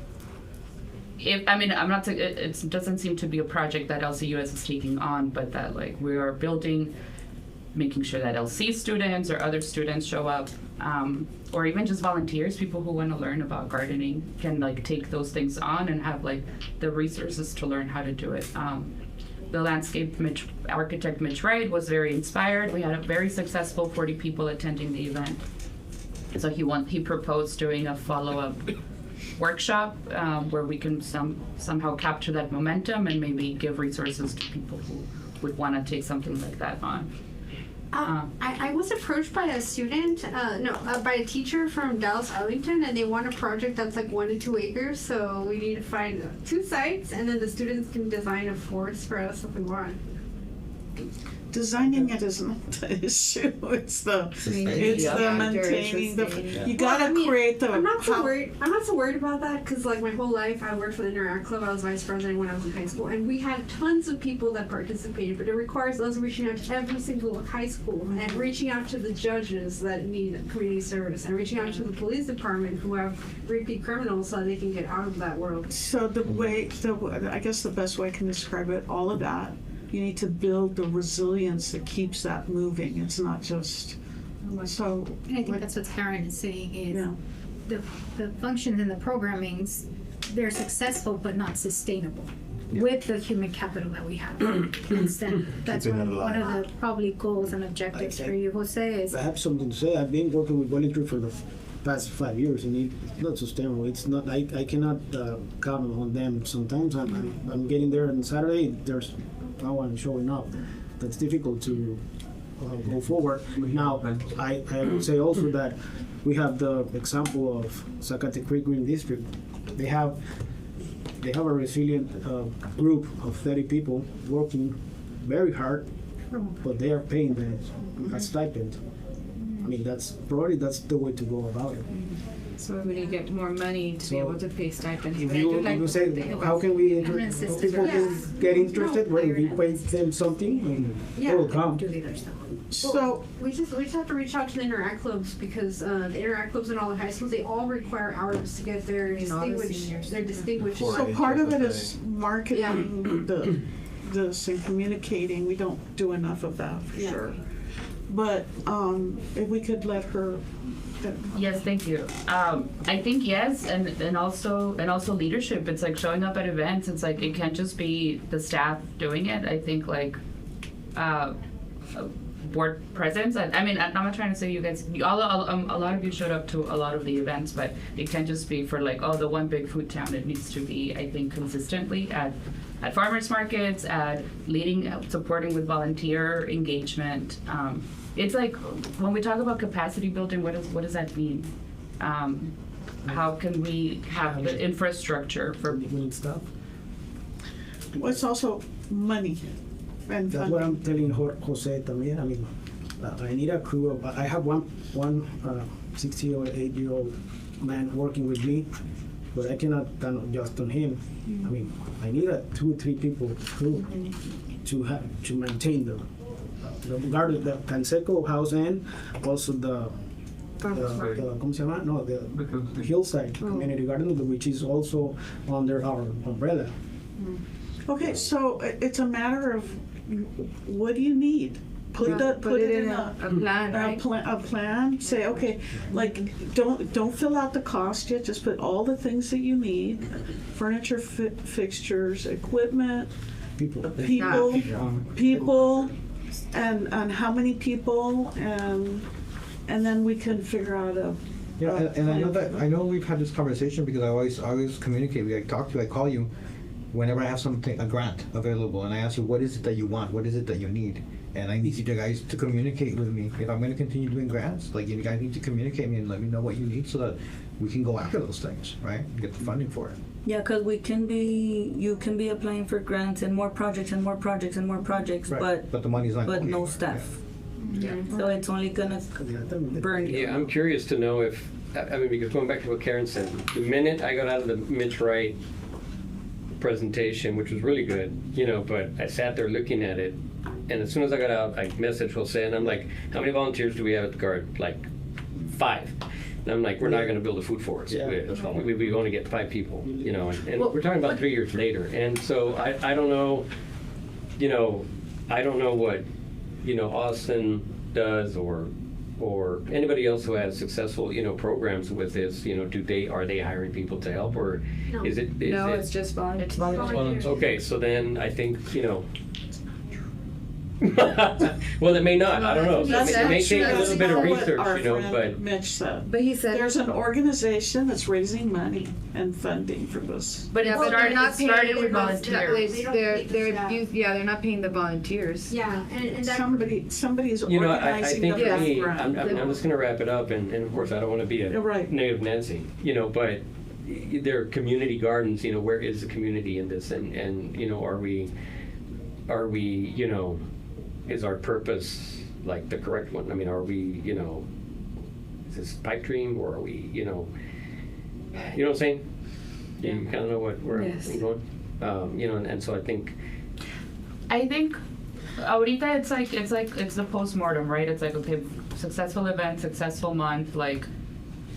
I'm not saying, it doesn't seem to be a project that LCUS is taking on, but that we are building, making sure that LC students or other students show up, or even just volunteers, people who want to learn about gardening can take those things on and have the resources to learn how to do it. The landscape architect Mitch Wright was very inspired. We had a very successful 40 people attending the event. So he proposed doing a follow-up workshop where we can somehow capture that momentum and maybe give resources to people who would want to take something like that on. I was approached by a student, by a teacher from Dallas Arlington, and they want a project that's 1 to 2 acres. So we need to find 2 sites, and then the students can design a forest for us if we want. Designing it isn't the issue. It's the maintaining the. You gotta create the. I'm not so worried about that because my whole life I worked for the Interact Club. I was vice president when I was in high school, and we had tons of people that participated. But it requires us reaching out to every single high school and reaching out to the judges that need community service and reaching out to the police department who have repeat criminals so they can get out of that world. So I guess the best way I can describe it, all of that. You need to build the resilience that keeps that moving. It's not just so. And I think that's what Karen is saying is the functions and the programmings, they're successful but not sustainable with the human capital that we have. That's one of the probably goals and objectives for you, Jose. Is I have something to say. I've been working with volunteers for the past 5 years, and it's not sustainable. It's not. I cannot count on them. Sometimes I'm getting there on Saturday. There's no one showing up. That's difficult to go forward. Now, I would say also that we have the example of Zacate Creek Green District. They have a resilient group of 30 people working very hard, but they are paying them a stipend. I mean, that's the way to go about it. So we need to get more money to be able to pay stipends. If But I do like you what say, they- how can we I'm gonna assist people as well. can get interested? Well, if we pay them something, and they will come. Do the other stuff. So, We just have to reach out to the Interact clubs because the Interact clubs in all the high schools, they all require hours to get their And all the distinguished, seniors. their distinguished. so part of it is marketing this and communicating. We don't do enough of that for Yeah. sure. But if we could let her. Yes, thank you. I think yes, and also leadership. It's like showing up at events. It's like it can't just be the staff doing it. I think like board presence. I mean, I'm not trying to say you guys. A lot of you showed up to a lot of the events, but it can't just be for like the one big food town. It needs to be, I think, consistently at farmers markets, at leading, supporting with volunteer engagement. It's like when we talk about capacity building, what does that mean? How can we have the infrastructure for? We need stuff. Well, it's also money and That's what I'm funding. telling Jose también. I mean, I need a crew of. I have one 60 or 8-year-old man working with me, but I cannot count just on him. I mean, I need a 2 or 3 people crew to maintain the garden, the Canseco house, and also the ¿cómo se llama? No, the hillside community garden, which is also under our umbrella. Okay, so it's a matter of what do you need? Put it in a plan, right? a plan. Say, okay, like don't fill out the cost yet. Just put all the things that you need: furniture, fixtures, equipment, people, and how many people, and then we can figure out a. Yeah, and I know we've had this conversation because I always communicate. I talk to you, I call you whenever I have a grant available, and I ask you, what is it that you want? What is it that you need? And I need you guys to communicate with me. If I'm going to continue doing grants, like you guys need to communicate me and let me know what you need so that we can go after those things, right? Get the funding for it. Yeah, because you can be applying for grants and more projects and more projects and more projects, Right. But the money's not but going no anywhere. staff. So it's only gonna burn you. Yeah, I'm curious to know if, I mean, because going back to what Karen said, the minute I got out of the Mitch Wright presentation, which was really good, but I sat there looking at it, and as soon as I got out, I messaged Jose, and I'm like, how many volunteers do we have at the guard? Like 5. And I'm like, we're not going to build a food forest. Yeah. We only get 5 people, and we're talking about 3 years later. And so I don't know, I don't know what, Austin does or anybody else who has successful, programs with this, are they hiring people to help, or No. is it? No, it's just volunteer. It's volunteer. Okay, so then I think, well, it may not, I don't know. It may take a little bit of research, Our but. friend Mitch said. But he said, There's an organization that's raising money and funding for this. But it started with volunteers. They're not paying the volunteers. Yeah, and that. Somebody's I organizing think the for me, background. I'm just gonna wrap it up, and of course, I don't wanna be a You're right. negative Nancy, but there are community gardens, where is the community in this, and are we, is our purpose like the correct one? I mean, are we, is this pipe dream, or are we, you know what I'm saying? You kind of know where Yes. I'm going? And so I think ahorita it's the postmortem, right? It's like, okay, successful event, successful month, like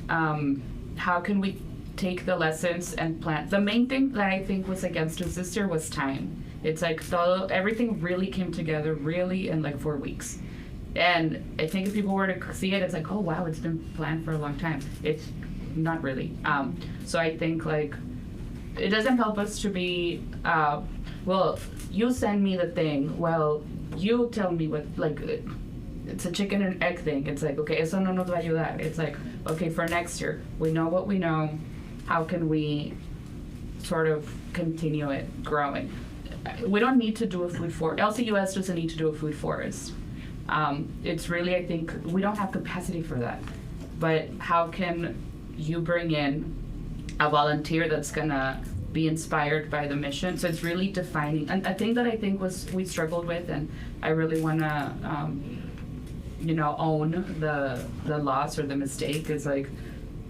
how can we take the lessons and plan? The main thing that I think was against his sister was time. It's like everything really came together really in like 4 weeks. And I think if people were to see it, it's like, oh wow, it's been planned for a long time. It's not really. So I think like it doesn't help us to be, well, you send me the thing, well, you tell me what, like, it's a chicken and egg thing. It's like, okay, eso no nos va a ayudar. It's like, okay, for next year, we know what we know. How can we sort of continue it growing? We don't need to do a food forest. LCUS doesn't need to do a food forest. It's really, I think, we don't have capacity for that. But how can you bring in a volunteer that's gonna be inspired by the mission? So it's really defining, and a thing that I think we struggled with, and I really wanna, own the loss or the mistake, is like,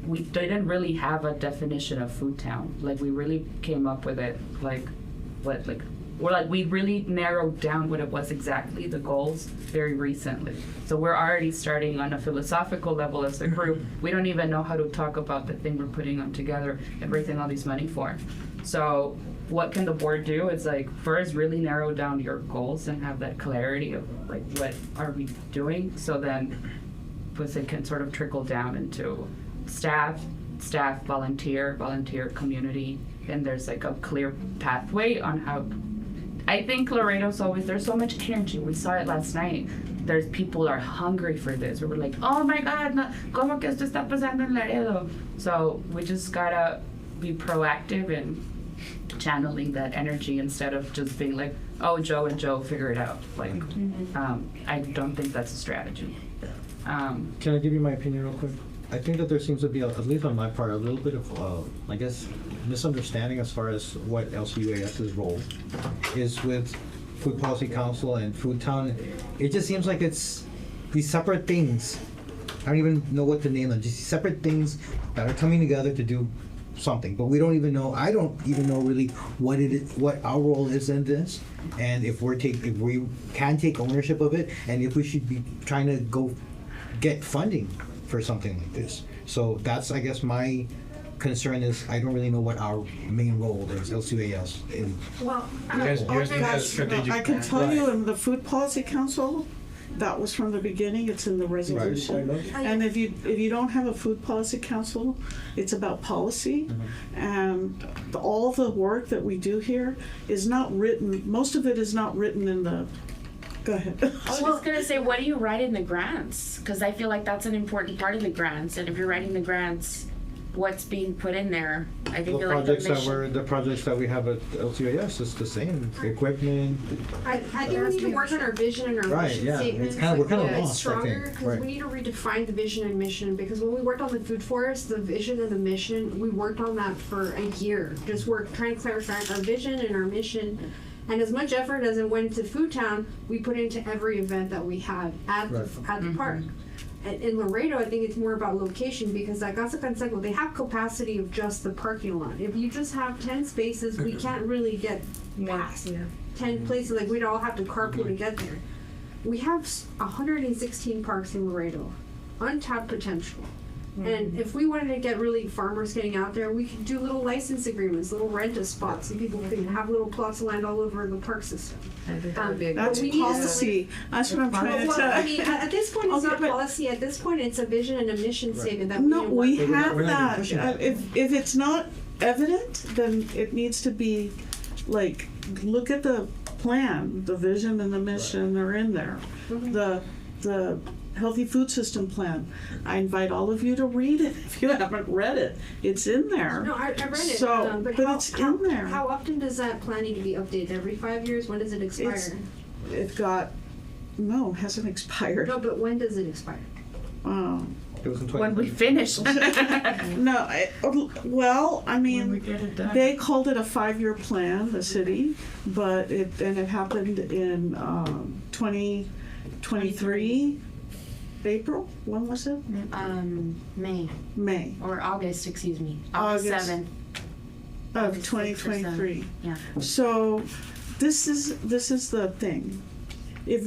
we didn't really have a definition of food town. Like, we really came up with it, we really narrowed down what it was exactly, the goals, very recently. So we're already starting on a philosophical level as a group. We don't even know how to talk about the thing we're putting on together and raising all this money for. So what can the board do? It's like, first, really narrow down your goals and have that clarity of like, what are we doing? So then, it can sort of trickle down into staff, volunteer community, and there's like a clear pathway on how. I think Laredo's always, there's so much energy. We saw it last night. There's people are hungry for this. We're like, oh my God, no, ¿cómo que esto está pasando en Laredo? So we just gotta be proactive in channeling that energy instead of just being like, oh, Joe and Joe, figure it out. Like, I don't think that's a strategy. Can I give you my opinion real quick? I think that there seems to be, at least on my part, a little bit of, I guess, misunderstanding as far as what LCUAS's role is with Food Policy Council and Food Town. It just seems like it's these separate things. I don't even know what to name them. Just separate things that are coming together to do something. But we don't even know. I don't even know really what it is, what our role is in this, and if we can take ownership of it, and if we should be trying to go get funding for something like this. So that's, I guess, my concern is I don't really know what our main role is, LCUAS. Well, I can tell you in the Food Policy Council, that was from the beginning, it's in the resolution. And if you don't have a Food Policy Council, it's about policy. And all the work that we do here is not written, most of it is not written in the, go ahead. I was just gonna say, what do you write in the grants? Because I feel like that's an important part of the grants. And if you're writing the grants, what's being put in there? I think The projects that we have at LCUAS is the same equipment. I think we need to work on our vision and our mission statements. We're kind of It's lost, stronger because we need to redefine the vision and mission. Because when we worked on the food forest, the vision and the mission, we worked on that for a year. Just trying to clarify our vision and our mission. And as much effort as it went to Food Town, we put into every event that we had at the park. And in Laredo, I think it's more about location because at Casa Canseco, they have capacity of just the parking lot. If you just have 10 spaces, we can't really get past 10 places. Like, we'd all have to carpool to get there. We have 116 parks in Laredo, untapped potential. And if we wanted to get really farmers getting out there, we could do little license agreements, little rent-a spots, and people can have little plots of land all over the park system. That's policy. That's what I'm trying to tell. I mean, at this point, it's not policy. At this point, it's a vision and a mission statement that we have that. If it's not evident, then it needs to be like, look at the plan, the vision and the mission are in there. The Healthy Food System Plan. I invite all of you to read it if you haven't read it. It's in there. No, I read it. So, but it's in there. How often does that plan need to be updated? Every 5 years? When does it expire? It hasn't expired. No, but when does it expire? When we finish. Well, I mean, they called it a 5-year plan, the city, but it happened in 2023. April? When was it? May. Or August, excuse me. August 7th. Of 2023. Yeah. So this is the thing. If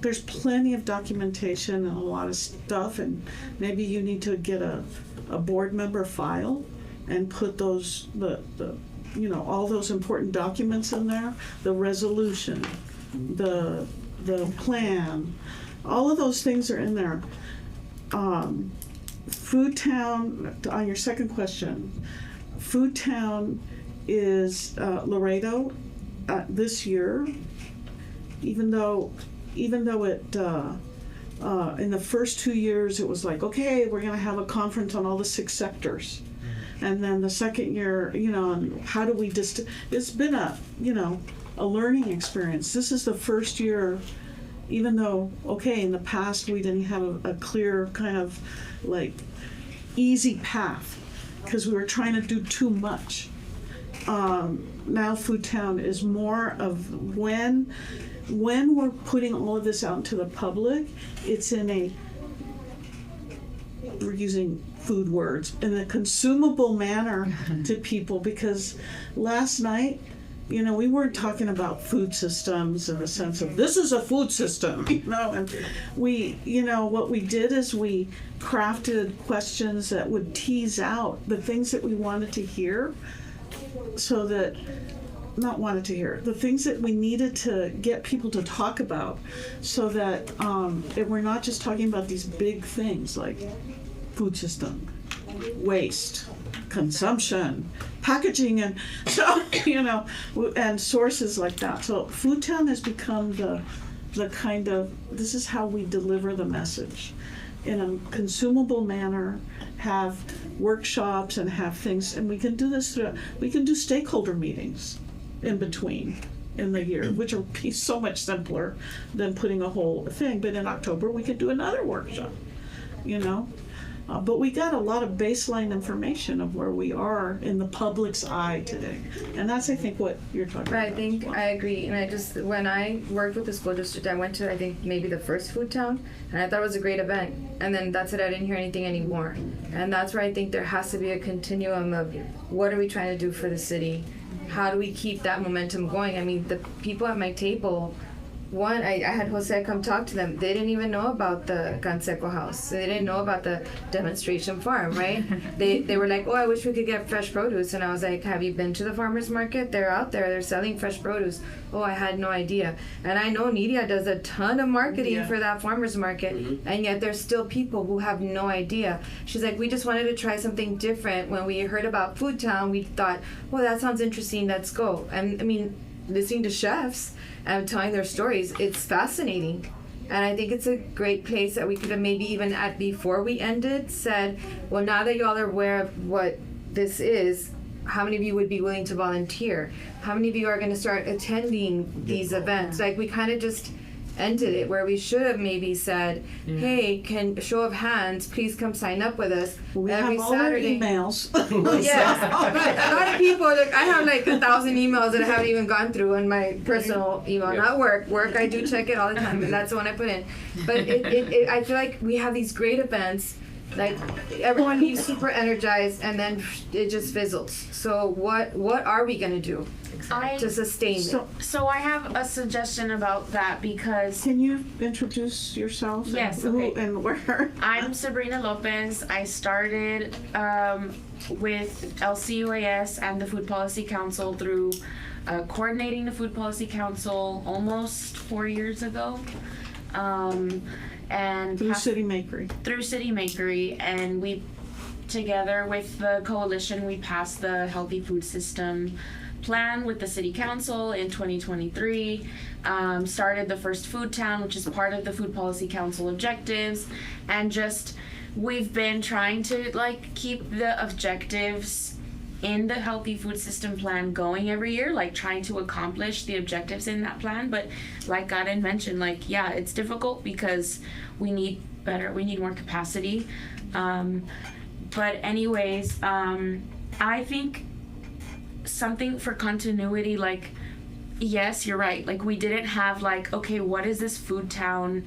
there's plenty of documentation and a lot of stuff, and maybe you need to get a board member file and put those all those important documents in there, the resolution, the plan, all of those things are in there. Food Town, on your second question, Food Town is Laredo this year, even though it in the first 2 years it was like, okay, we're gonna have a conference on all the 6 sectors. And then the second year, how do we it's been a learning experience. This is the first year even though, okay, in the past, we didn't have a clear kind of like easy path, because we were trying to do too much. Now Food Town is more of when we're putting all of this out into the public, it's we're using food words, in a consumable manner to people, because last night, we weren't talking about food systems in the sense of this is a food system, and what we did is we crafted questions that would tease out the things that we wanted to hear, so that, not wanted to hear, the things that we needed to get people to talk about, so that we're not just talking about these big things like food system, waste, consumption, packaging, and so, and sources like that. So Food Town has become the kind of, this is how we deliver the message in a consumable manner, have workshops and have things, and we can do this we can do stakeholder meetings in between in the year, which will be so much simpler than putting a whole thing. But in October, we could do another workshop, but we got a lot of baseline information of where we are in the public's eye today. And that's, I think, what you're talking about. I think I agree. And when I worked with the school district, I went to, I think, maybe the first Food Town, and I thought it was a great event. And then that's it, I didn't hear anything anymore. And that's where I think there has to be a continuum of what are we trying to do for the city? How do we keep that momentum going? I mean, the people at my table, I had Jose come talk to them. They didn't even know about the Canseco house. They didn't know about the demonstration farm, right? They were like, oh, I wish we could get fresh produce. And I was like, have you been to the farmer's market? They're out there. They're selling fresh produce. Oh, I had no idea. And I know Nidia does a ton of marketing for that farmer's market. And yet there's still people who have no idea. She's like, we just wanted to try something different. When we heard about Food Town, we thought, well, that sounds interesting. Let's go. And I mean, listening to chefs and telling their stories, it's fascinating. And I think it's a great place that we could have maybe even before we ended said, well, now that y'all are aware of what this is, how many of you would be willing to volunteer? How many of you are going to start attending these events? Like, we kind of just ended it where we should have maybe said, hey, can show of hands, please come sign up with us We every have all our Saturday. emails. Yes, but a lot of people, like, I have like 1,000 emails that I haven't even gone through on my personal email, not work. Work, I do check it all the time, and that's the one I put in. But I feel like we have these great events, like everyone leaves super energized, and then it just fizzles. So what are we gonna do to sustain it? So I have a suggestion about that, because Can you introduce yourself? Yes, and who okay. and where? I'm Sabrina Lopez. I started with LCUAS and the Food Policy Council through coordinating the Food Policy Council almost 4 years ago. And Through City Makery. Through City Makery, and we, together with the coalition, we passed the Healthy Food System Plan with the City Council in 2023, started the first Food Town, which is part of the Food Policy Council objectives, and just, we've been trying to like keep the objectives in the Healthy Food System Plan going every year, like trying to accomplish the objectives in that plan. But like Karen mentioned, like, yeah, it's difficult because we need more capacity. But anyways, I think something for continuity, like, yes, you're right. Like, we didn't have like, okay, what is this Food Town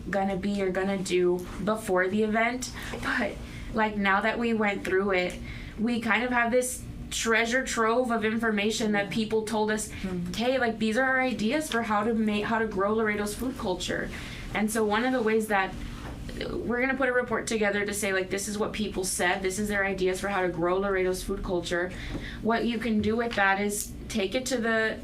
gonna be or gonna do before the event? But like, now that we went through it, we kind of have this treasure trove of information that people told us, hey, like, these are our ideas for how to grow Laredo's food culture. And so one of the ways that we're going to put a report together to say, like, this is what people said, this is their ideas for how to grow Laredo's food culture. What you can do with that is take it to the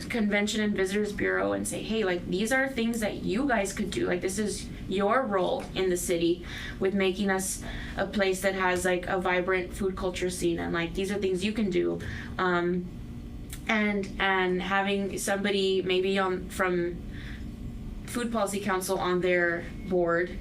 Convention and Visitors Bureau and say, hey, like, these are things that you guys could do. Like, this is your role in the city with making us a place that has like a vibrant food culture scene, and like, these are things you can do. And having somebody maybe from Food Policy Council on their board,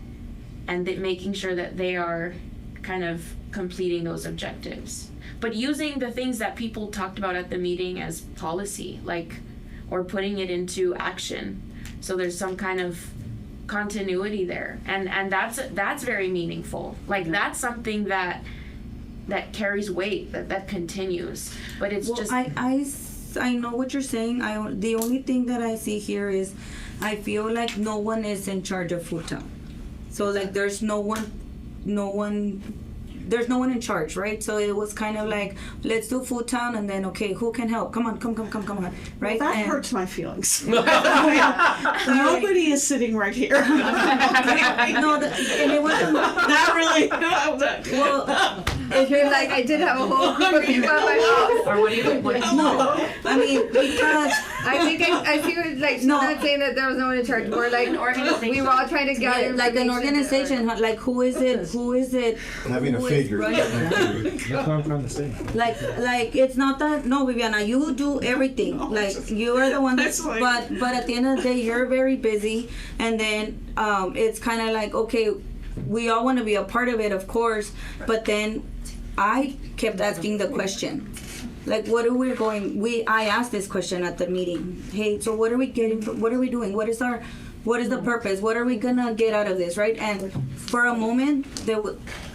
and making sure that they are kind of completing those objectives, but using the things that people talked about at the meeting as policy, like, or putting it into action. So there's some kind of continuity there, and that's very meaningful. Like that's something that carries weight, that continues. But it's Well, just I know what you're saying. The only thing that I see here is I feel like no one is in charge of Food Town. So like there's no one in charge, right? So it was kind of like, let's do Food Town, and then okay, who can help? Come on, right? That And- hurts my feelings. Nobody is sitting right here. No, and it wasn't. That really. Well, if you're like, I did have a whole group of people at my house. Or what do you think? No, I mean because I think I see what, like, she's No. not saying that there was no one in charge. We're like, we were all trying to gather like an information. organization, like who is it? Having a who is figure. running it? That's what I'm trying to say. Like it's not that. No, Viviana, you do everything. Like you are the one that's. That's like- But at the end of the day, you're very busy, and then it's kind of like, okay, we all want to be a part of it, of course, but then I kept asking the question. Like, what are we going? I asked this question at the meeting. Hey, so what are we getting? What are we doing? What is the purpose? What are we gonna get out of this, right? And for a moment,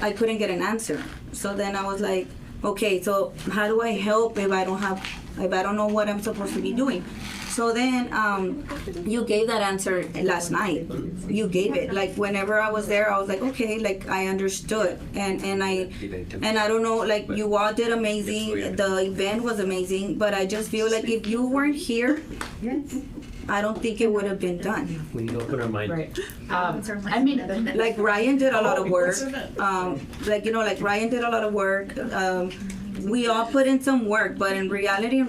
I couldn't get an answer. So then I was like, okay, so how do I help if I don't know what I'm supposed to be doing? So then you gave that answer last night. You gave it. Like whenever I was there, I was like, okay, like I understood. And I don't know, like you all did amazing. The event was amazing, but I just feel like if you weren't here, I don't think it would have been done. We need to open our mind. Right. I mean, Like Ryan did a lot of work. Like Ryan did a lot of work. We all put in some work, but in reality,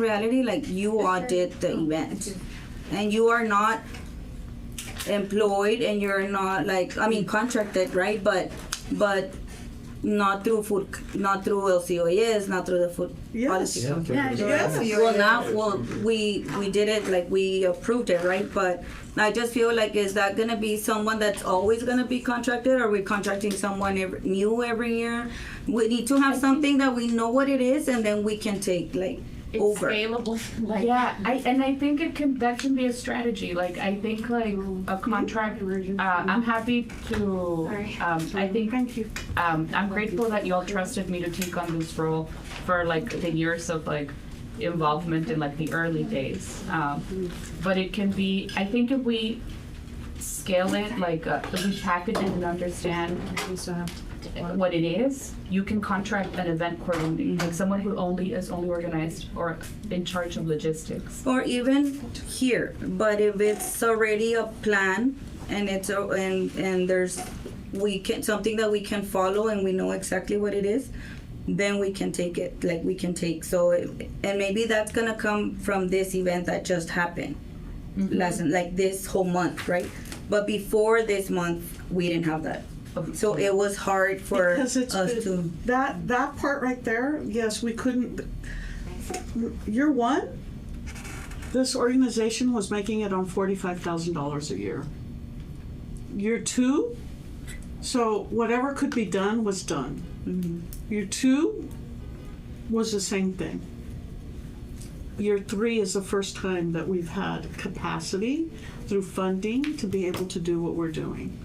like you all did the event, and you are not employed, and you're not contracted, right? But not through LCOEs, not through the food policy. We did it, like we approved it, right? But I just feel like, is that gonna be someone that's always gonna be contracted, or are we contracting someone new every year? We need to have something that we know what it is, and then we can take it's over. scalable. Like yeah, I think that can be a strategy. Like I think like a contract. I'm happy to. I think. Thank you. I'm grateful that y'all trusted me to take on this role for like the years of like involvement in like the early days. But it can be. I think if we scale it, like if we package it and understand what it is, you can contract an event coordinator, like someone who is only organized or in charge of logistics. Or even here, but if it's already a plan and there's something that we can follow and we know exactly what it is, then we can take it. Like we can take and maybe that's gonna come from this event that just happened like this whole month, right? But before this month, we didn't have that. So it was hard for Because it's us to. that part right there. Yes, we couldn't. Year one, this organization was making it on $45,000 a year. Year two, so whatever could be done was done. Year two was the same thing. Year three is the first time that we've had capacity through funding to be able to do what we're doing.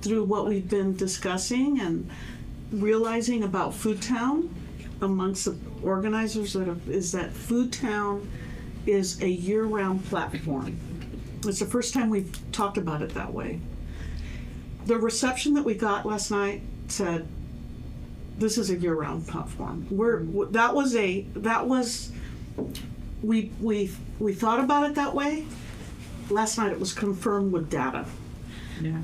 Through what we've been discussing and realizing about Food Town amongst the organizers is that Food Town is a year-round platform. It's the first time we've talked about it that way. The reception that we got last night said, this is a year-round platform. We thought about it that way. Last night it was confirmed with data. Yeah.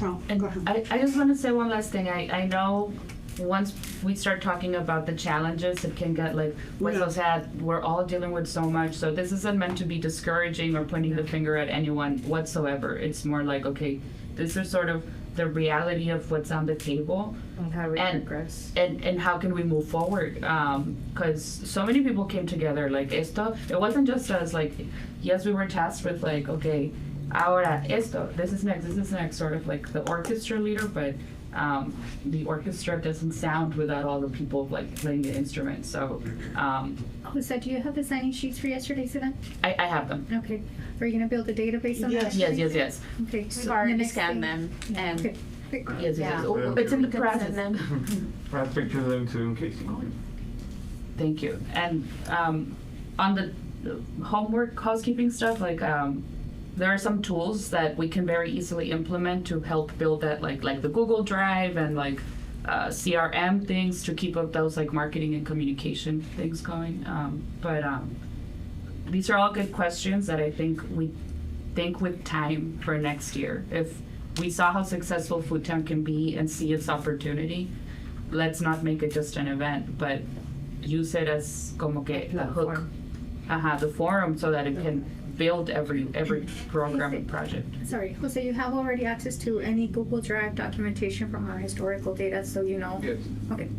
Oh, And go ahead. I just want to say one last thing. I know once we start talking about the challenges, it can get like, what's so sad? We're all dealing with so much. So this isn't meant to be discouraging or pointing the finger at anyone whatsoever. It's more like, okay, this is sort of the reality of what's on the table. And how we progress. And how can we move forward? Because so many people came together. Like esto, it wasn't just us. Like, yes, we were tasked with like, okay, ahora esto, this is next, sort of like the orchestra leader, but The orchestra doesn't sound without all the people like playing the instruments. So Jose, do you have the signing sheets for yesterday's event? I have them. Okay. Are you gonna build a database on that? Yes. Okay. We've so already the next scanned thing- them and Okay. Great. Yes. Yeah. Oh, it's in the Send process. them. I have pictures of them too in case you want. Thank you. And on the homework housekeeping stuff, like there are some tools that we can very easily implement to help build that, like the Google Drive and like CRM things to keep up those like marketing and communication things going. But these are all good questions that I think we think with time for next year. If we saw how successful Food Town can be and see its opportunity, let's not make it just an event, but use it as como que a hook. The forum, so that it can build every program and project. Sorry, Jose, you have already access to any Google Drive documentation from our historical data, so you know? Yes. Okay.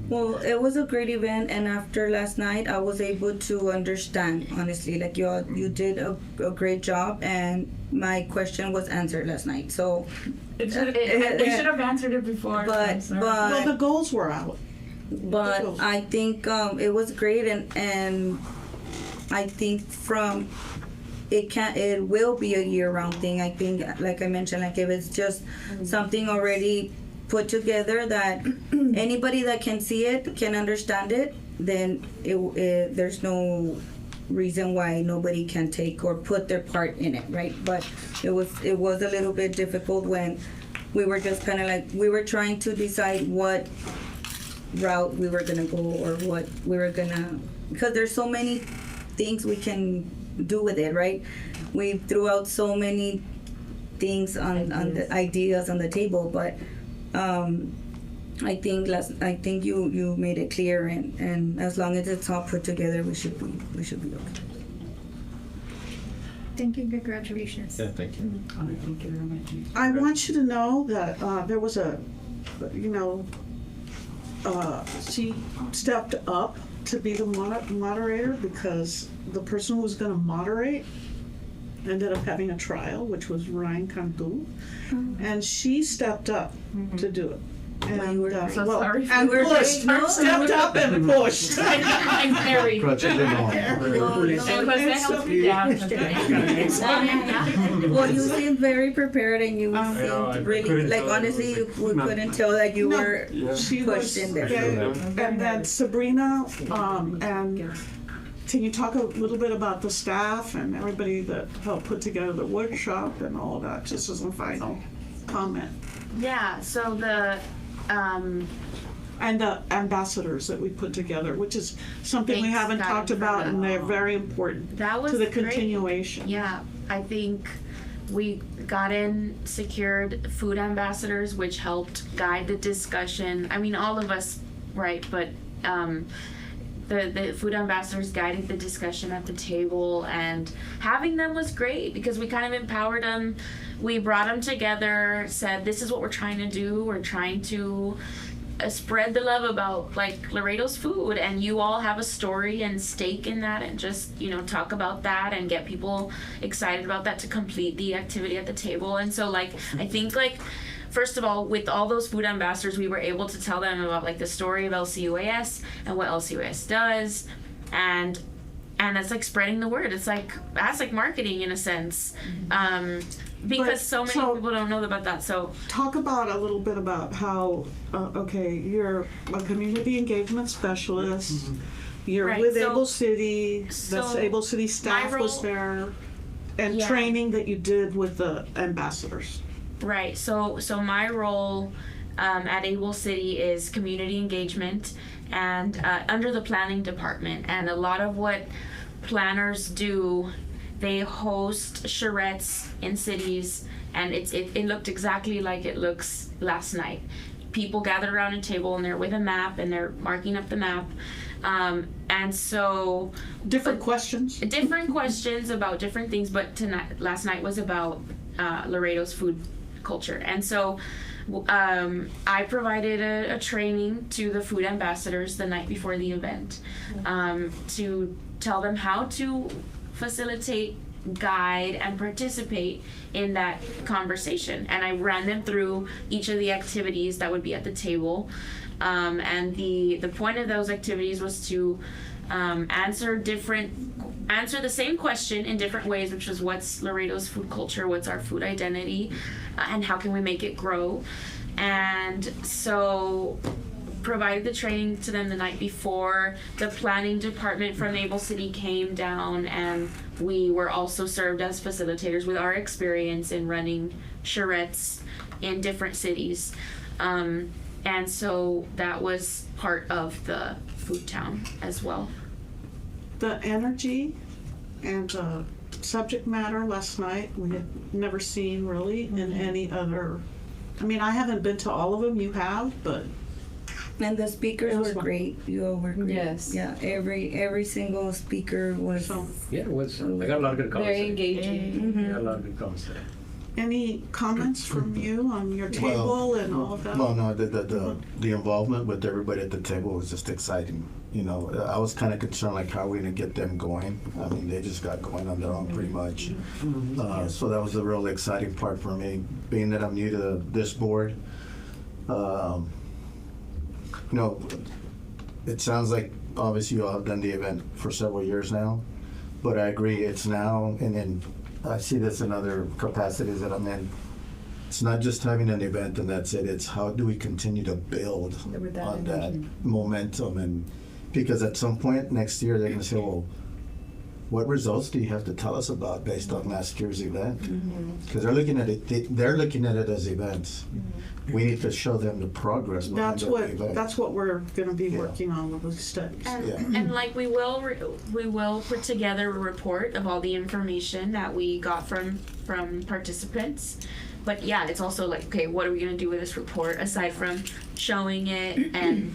Well, it was a great event, and after last night, I was able to understand, honestly, like you did a great job, and my question was answered last night, so. We should have answered it before. I'm But, sorry. Well, the goals were out. but I think it was great, and I think it will be a year-round thing. I think, like I mentioned, like if it's just something already put together that anybody that can see it can understand it, then there's no reason why nobody can take or put their part in it, right? But it was a little bit difficult when we were just kind of like, we were trying to decide what route we were gonna go or what we were gonna, because there's so many things we can do with it, right? We threw out so many things on the ideas on the table, but I think you made it clear, and as long as it's all put together, we should be okay. Thank you, congratulations. Yeah, thank you. Thank you very much. I want you to know that there was she stepped up to be the moderator because the person who was going to moderate ended up having a trial, which was Ryan Cantu, and she stepped up to do it. And, So sorry. and We're pushed, very- stepped up and pushed. I'm very. Project Limon. And Jose helped me down. Well, you seemed very prepared, and you I seemed really, couldn't like, tell. honestly, we No. couldn't tell that you No. were She pushed was, in there. and then Sabrina, and can you talk a little bit about the staff and everybody that helped put together the workshop and all of that, just as a final comment? Yeah, so And the ambassadors that we put together, which is something we Thanks, haven't Scott, talked for about, and that. they're very important that was to the great. continuation. Yeah, I think we secured food ambassadors, which helped guide the discussion. I mean, all of us, right? But the food ambassadors guided the discussion at the table, and having them was great because we kind of empowered them. We brought them together, said, this is what we're trying to do. We're trying to spread the love about like Laredo's food, and you all have a story and stake in that, and just talk about that and get people excited about that to complete the activity at the table. And so I think first of all, with all those food ambassadors, we were able to tell them about the story of LCUAS and what LCUAS does, and it's spreading the word. It's that's marketing in a sense, because so many people don't know about that. So Talk about a little bit about how, you're a community engagement specialist. You're Right, with so- Able City. The so Able City staff my was role- there, and Yeah. training that you did with the ambassadors. Right. So my role at Able City is community engagement, and under the planning department. And a lot of what planners do, they host charrettes in cities, and it looked exactly like it looks last night. People gathered around a table, and they're with a map, and they're marking up the map. And so Different questions. different questions about different things, but last night was about Laredo's food culture. And so I provided a training to the food ambassadors the night before the event, to tell them how to facilitate guide and participate in that conversation. And I ran them through each of the activities that would be at the table. And the point of those activities was to answer the same question in different ways, which was what's Laredo's food culture, what's our food identity, and how can we make it grow. And so provided the training to them the night before. The planning department from Naval City came down, and we were also served as facilitators with our experience in running charrettes in different cities. And so that was part of the food town as well. The energy and the subject matter last night, we had never seen really in any other, I mean, I haven't been to all of them, you have, but. And the speakers were great. You all were great. Yes. Yeah, every single speaker was Yeah, it was. I got a lot of good comments. Very engaging. I got a lot of good comments there. Any comments from you on your table and all of that? Well, no, the involvement with everybody at the table was just exciting. You know, I was kind of concerned, like, how are we going to get them going? I mean, they just got going on their own pretty much. So that was the really exciting part for me, being that I'm new to this board. You know, it sounds like obviously you all have done the event for several years now, but I agree, it's now, and then I see this in other capacities that I'm in. It's not just having an event and that's it. It's how do we continue to build on that momentum, and because at some point next year they're going to say, well, what results do you have to tell us about based on last year's event? Because they're looking at it. They're looking at it as events. We need to show them the progress behind the event. That's what we're going to be working on with the studies. And like we will put together a report of all the information that we got from participants. But yeah, it's also like, okay, what are we gonna do with this report aside from showing it? And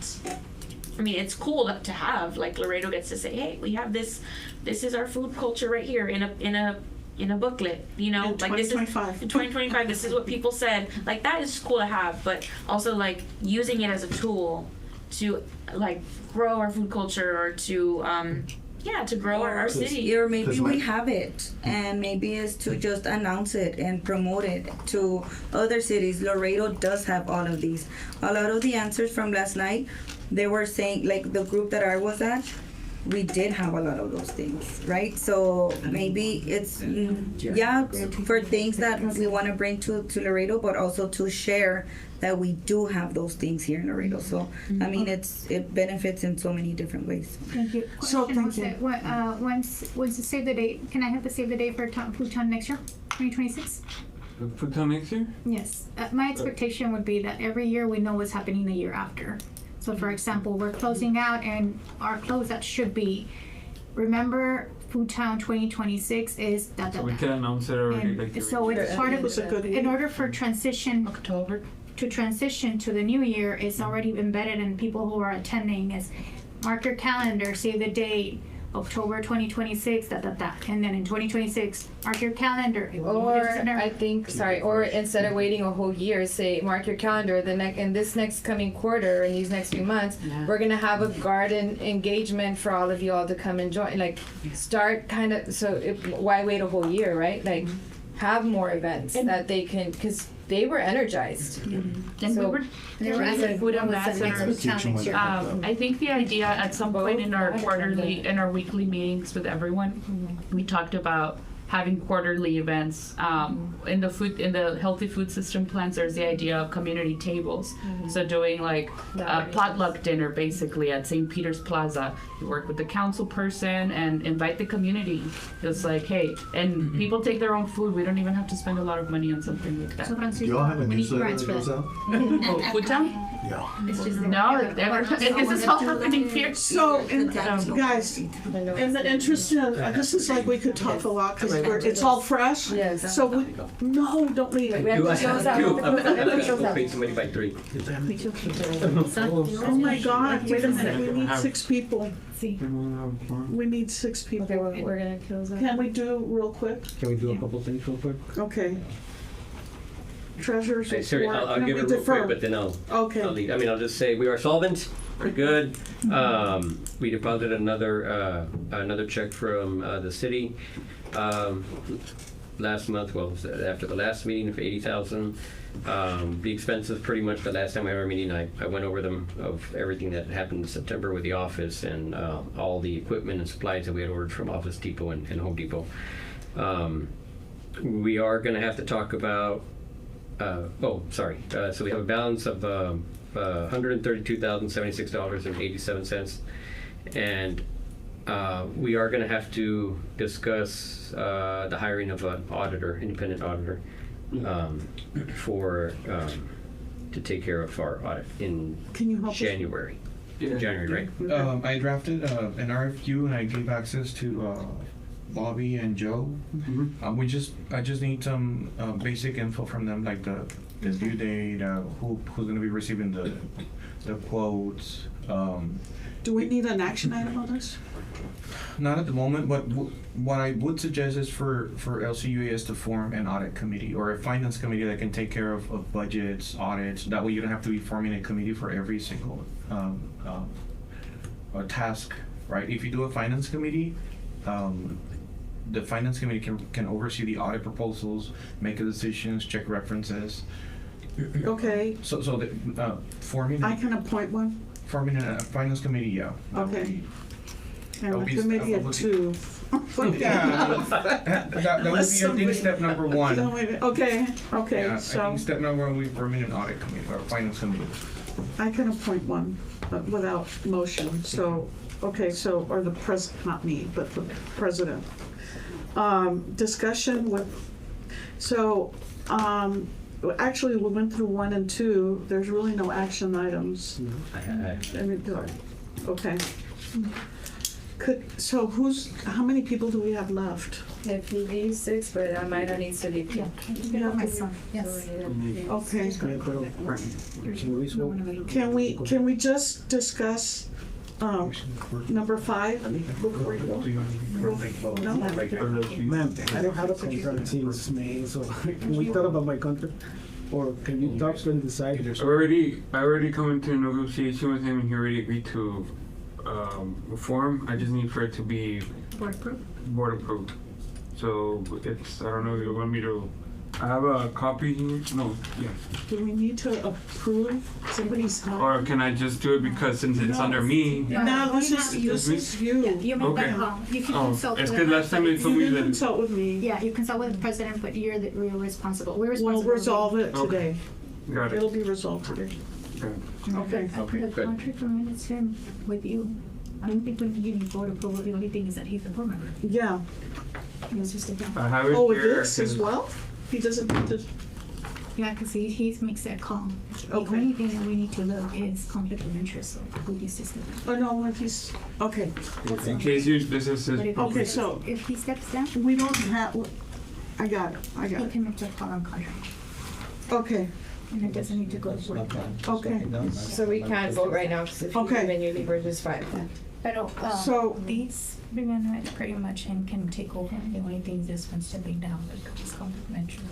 I mean, it's cool to have, like, Laredo gets to say, hey, we have this is our food culture right here in a booklet, you know, in like this is in 2025, this is what people said. Like, that is cool to have, but also like using it as a tool to like grow our food culture, or to to grow our city. Or maybe we have it, and maybe it's to just announce it and promote it to other cities. Laredo does have all of these. A lot of the answers from last night, they were saying, like the group that I was at, we did have a lot of those things, right? So maybe it's for things that we want to bring to Laredo, but also to share that we do have those things here in Laredo. So I mean, it benefits in so many different ways. Thank you. So thank you. Once the save the date, can I have the save the date for Food Town next year, 2026? Food town next year? Yes. My expectation would be that every year we know what's happening the year after. So for example, we're closing out, and our closeout should be, remember, Food Town 2026 is da da So we da. can announce it already. And Like, so it's part of, in order for transition October. to transition to the new year, it's already embedded in people who are attending. Is mark your calendar, save the date, October 2026, da da da, and then in 2026, mark your calendar. Or I think, or instead of waiting a whole year, say mark your calendar. In this next coming quarter, in these next few months, we're gonna have a garden engagement for all of you all to come and join. Like, start kind of. So why wait a whole year, right? Like, have more events that they can, because they were energized. And So- we were as a food ambassadors. I think the idea at some point in our weekly meetings with everyone, we talked about having quarterly events. In the healthy food system plans, there's the idea of community tables. So doing like a potluck dinner basically at St. Peter's Plaza. You work with the council person and invite the community. It's like, hey, and people take their own food. We don't even have to spend a lot of money on something like that. Do you all have a newsletter that goes out? Oh, Food Town? Yeah. No, this is all happening here. So, guys, in the interest of, this is like we could talk a lot because it's all fresh. Yes. So don't leave. We have to close out. I'll pay somebody by 3. Oh my God! Wait a minute. We need 6 people. We need 6 people. Okay, we're gonna close out. Can we do real quick? Can we do a couple things real quick? Okay. Treasurer's Hey, Siri, report. I'll Can give we it real defer? quick, but then I'll Okay. leave. I mean, I'll just say we are solvent. We're good. We deposited another check from the city last month. Well, after the last meeting for 80,000. The expenses, pretty much the last time I had our meeting, I went over them of everything that happened in September with the office and all the equipment and supplies that we had ordered from Office Depot and Home Depot. We are going to have to talk about. So we have a balance of $132,076.87, and we are going to have to discuss the hiring of an auditor, independent auditor, to take care of our audit in Can you help us? January. Yeah. January, right? I drafted an RFQ and I gave access to Bobby and Joe. I just need some basic info from them, like the due date, who's going to be receiving the quotes. Do we need an action item on this? Not at the moment, but what I would suggest is for LCUAS to form an audit committee or a finance committee that can take care of budgets, audits. That way you don't have to be forming a committee for every single task, right? If you do a finance committee, the finance committee can oversee the audit proposals, make the decisions, check references. Okay, So the forming I can appoint one. forming a finance committee, yeah. Okay. And That'll a be- committee of two. Yeah, that would be, I think, step number one. Okay, Yeah, okay, I so think step number one, we forming an audit committee or finance committee. I can appoint one without motion, so, okay, so, or the not me, but the president. Discussion with, so, actually, we went through 1 and 2, there's really no action items. I mean, okay. So how many people do we have left? If you need 6, but I might not need to leave. Yeah, my son, yes. Okay. Can Can we just discuss, number 5? Before we go? No? Ma'am, I don't have a contract since May, so can we talk about my contract? Or can you talk and decide? I already come into a negotiation with him and he already agreed to reform. I just need for it to be board approved. So it's, I don't know if you want me to, I have a copy here. No, yeah. Do we need to approve somebody's time? Or can I just do it because since it's under me? No, this is you. Yeah, you make Okay. that call. You can Oh, consult it's with good. Last time they told You me can that. consult with me. Yeah, you consult with the president, but you're responsible. We're responsible. We'll resolve it Okay. today. Got It'll it. be resolved today. Got it. Okay. I put a contract for minutes him with you. I don't think we need board approval. The only thing is that he's a board member. Yeah. He's just a guy. I have it Oh, with here. this as well? He doesn't need to, Yeah, because he makes that call. The Okay. only thing that we need to look is conflict of interest, so we just discuss that. oh no, when he's, okay. In case your business is. But if Okay, so if he steps down, we don't have, I got it, he can make that call on contract. Okay, And it doesn't need to go to board. okay. So we can't vote right now because if you Okay. leave and you leave, we're just 5. Pero, So- these women pretty much and can take over. The only thing is this one stepping down, but it's complimentary.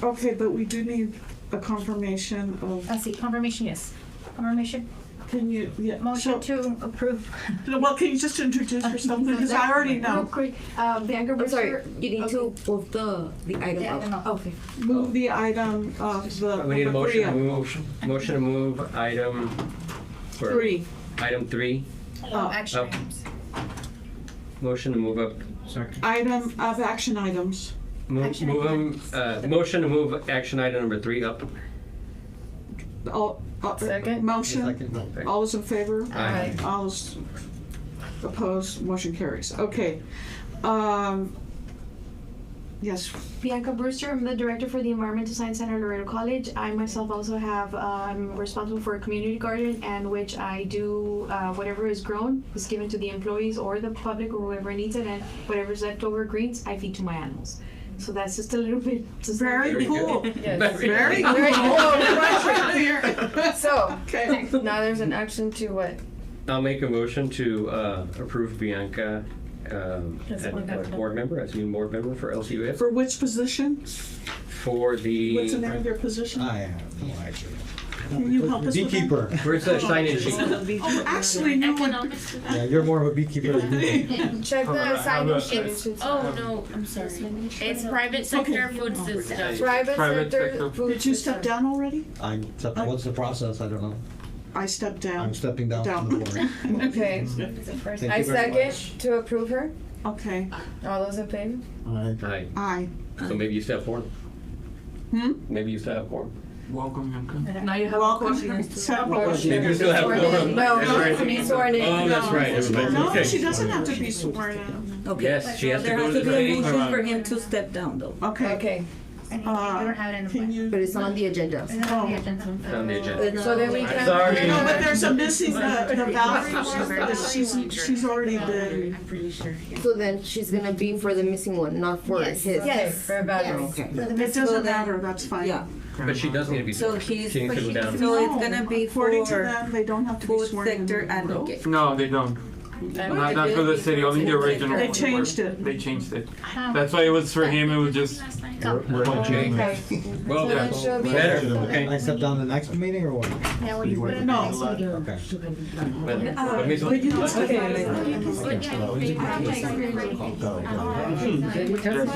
Okay, but we do need a confirmation of, I see, confirmation, yes. Confirmation, can you, yeah, motion so, to approve. well, can you just introduce yourself, because I already Real know. quick, Bianca I'm sorry, Brewster. you need to move the item Yeah, I up. don't know, okay. Move the item of the. We need a number motion to move item. for 3. Item 3. Action Up. items. Motion to move up. Item of action items. Action Motion to move action item number 3 up. All, Second. motion, all those in favor? Aye. All those opposed, motion carries. Okay. Yes, Bianca Brewster, I'm the director for the Environmental Science Center at Laredo College. I myself also have, I'm responsible for a community garden, and which I do, whatever is grown is given to the employees or the public or whoever needs it, and whatever's left over greens, I feed to my animals. So that's just a little bit. very cool. Yes. Very cool. Very Right. So, Okay. now there's an action to what? I'll make a motion to approve Bianca as board member, as a new board member for LCUF. For which position? For the. What's the name of your position? I have no idea. Can you help us with that? Beekeeper. Where's the sign-in sheet? Oh, actually, no one. Yeah, you're more of a beekeeper than me. Check the sign-in sheet. Oh, no, I'm sorry. It's private sector food system. Private Private sector sector. food Did you step down already? What's the process? I don't know. I stepped down. I'm stepping down from the board. Okay. Thank I you very much. second to approve her. Okay, All those in favor? Aye. aye. So maybe you still have form. Maybe you still have form. Welcome, Bianca. Now you have a Welcome. question. Maybe you still have quorum. No, That's she right. has to be sworn in. Oh, that's right. Everybody. No, Okay. she doesn't have to be sworn in. Yes, she has to There go has to to the be a meeting. motion for him to step down, though. Okay. Okay. And we don't have it in the Can plan. you? But it's on the agenda. It's not on the agenda. On the agenda. So then we can. Sorry. No, but there's a missing, the Valerie one, she's already been. I'm pretty sure. So then she's gonna be for the missing one, not for Yes. his. Yes, for Valerie. Okay. It doesn't matter, that's fine. Yeah. But she does need to be. So sworn. he's, She needs to go down. so it's gonna be According to for them, they don't have to be food sworn in. sector advocate. No, they don't. Not for the city, only the original. They changed it. They changed it. That's why it was for him, it was just. Okay. Well So done. then she'll be. Better. Okay. I step down the next meeting or what? Yeah, when you put it in the next meeting. Okay. But Miss- But you can still. Yes,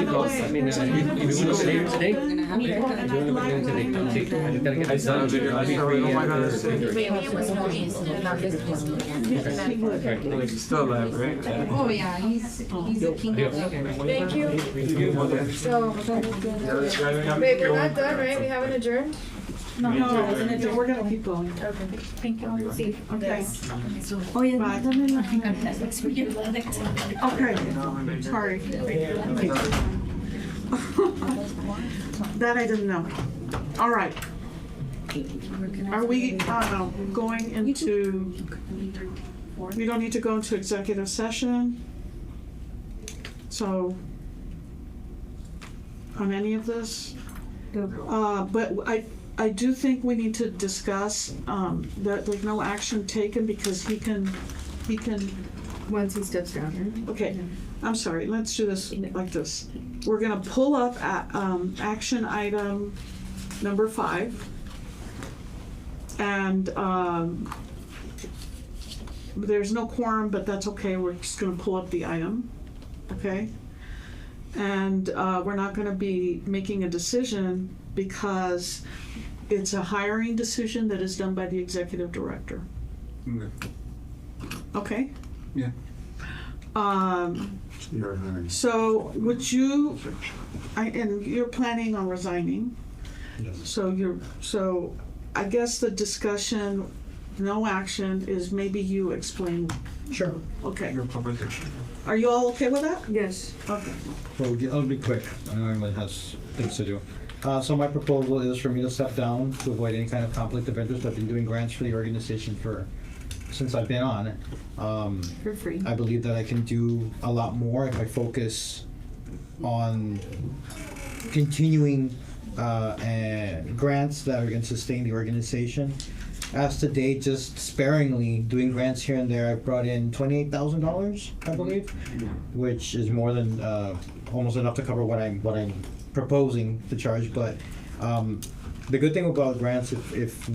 you go. I mean, if you want to stay here today, if you want to go today, okay. I gotta get this done. I'll be free. Oh my God, after- He's still alive, right? Oh, yeah, he's a king. Thank you. So, wait, we're not done, right? We haven't adjourned? No, we're gonna keep going. Okay. Thank you. See. Okay. Oh, yeah. Bye. Okay, sorry. That I didn't know. All right. Are we, going into, we don't need to go into executive session? So, on any of this? But I do think we need to discuss, that there's no action taken because he can, Once he steps down, okay, I'm sorry, let's do this like this. We're gonna pull up action item number 5. And, there's no quorum, but that's okay, we're just gonna pull up the item, okay? And, we're not gonna be making a decision because it's a hiring decision that is done by the executive director, okay? Yeah. You're hiring. So would you, and you're planning on resigning, Yes. so I guess the discussion, no action, is maybe you explain. Sure. Okay. Your proposition. Are you all okay with that? yes. Okay. Well, I'll be quick. I know everyone has things to do. So my proposal is for me to step down to avoid any kind of conflict of interest. I've been doing grants for the organization since I've been on. For free. I believe that I can do a lot more if I focus on continuing grants that are going to sustain the organization. As to date, just sparingly doing grants here and there, I've brought in $28,000, I believe, which is more than almost enough to cover what I'm proposing to charge. But the good thing about grants, if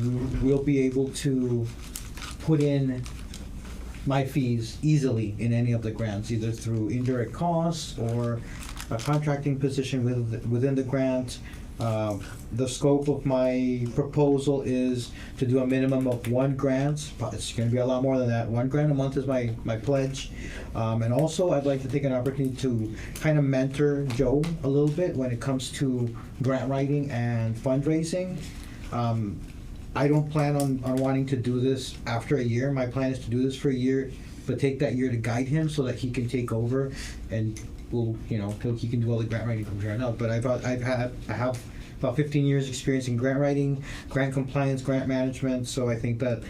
we'll be able to put in my fees easily in any of the grants, either through indirect costs or a contracting position within the grant. The scope of my proposal is to do a minimum of 1 grant. It's going to be a lot more than that. 1 grant a month is my pledge. And also, I'd like to take an opportunity to kind of mentor Joe a little bit when it comes to grant writing and fundraising. I don't plan on wanting to do this after a year. My plan is to do this for a year, but take that year to guide him so that he can take over and he can do all the grant writing from here on out. But I have about 15 years experience in grant writing, grant compliance, grant management, so I think that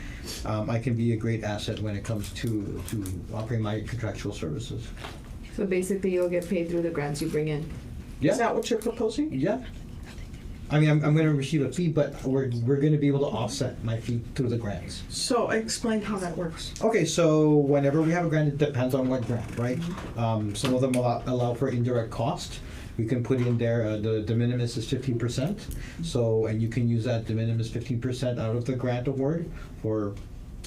I can be a great asset when it comes to offering my contractual services. So basically, you'll get paid through the grants you bring in. Yeah. Is that what you're proposing? Yeah. I mean, I'm going to receive a fee, but we're going to be able to offset my fee through the grants. So explain how that works. Okay, so whenever we have a grant, it depends on what grant, right? Some of them allow for indirect cost. we can put in there, the de minimis is 15%. So, and you can use that de minimis 15% out of the grant award for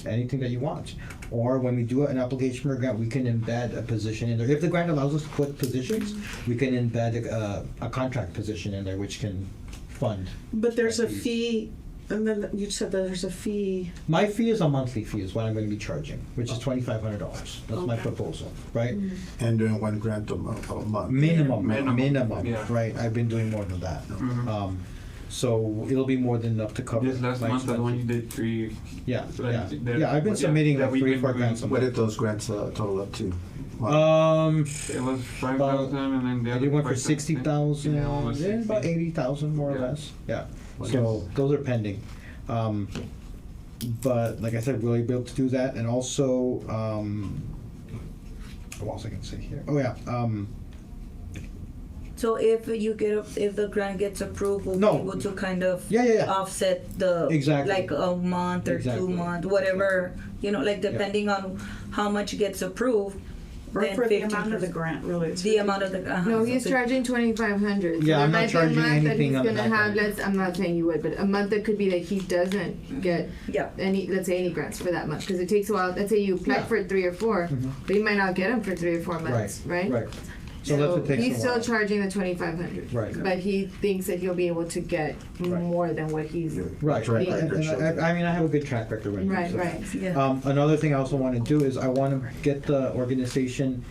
anything that you want. Or when we do an application for a grant, we can embed a position in there. If the grant allows us to put positions, we can embed a contract position in there, which can fund. But there's a fee, and then you said that there's a fee. My fee is a monthly fee is what I'm going to be charging, which is $2,500. That's my Okay. proposal, right? And doing one grant a month. Minimum, Yeah. right? I've been doing more than that. Mhm. So it'll be more than enough to cover. This last my month, the one you expenses. did 3. Yeah, that- yeah. that- Yeah, I've been submitting that like we've 3, been 4 doing. grants a What month. did those grants total up to? It was 5,000, and then the I other did one for 5,000. 60,000, Yeah, almost yeah, about 60. 80,000 more or Yeah. less. Yeah. So those are pending. But like I said, we'll be able to do that, and also, what else I can say here? Oh yeah. So if if the grant gets approved, we'll No. be able to kind of Yeah. offset the Exactly. like a month or Exactly. 2 months, whatever, like depending on how much gets approved. Or then for the amount of the 15%. grant, really. It's The amount of the No, he's charging 2,500. Yeah, So I'm there not might be a charging month that anything he's on gonna that have. grant. I'm not saying you would, but a month that could be that he doesn't get Yeah. any, let's say, any grants for that month, because it takes a while. Let's say you apply Yeah. for 3 or 4, but you might not get them for 3 or 4 months, right? Right. So that's what takes he's a still while. charging the 2,500. Right. But he thinks that he'll be able to get Right. more than what he's. Right. Track And record shows that. I mean, I have a good track record right now. Right, so- right. Yeah. Another thing I also want to do is I want to get the organization,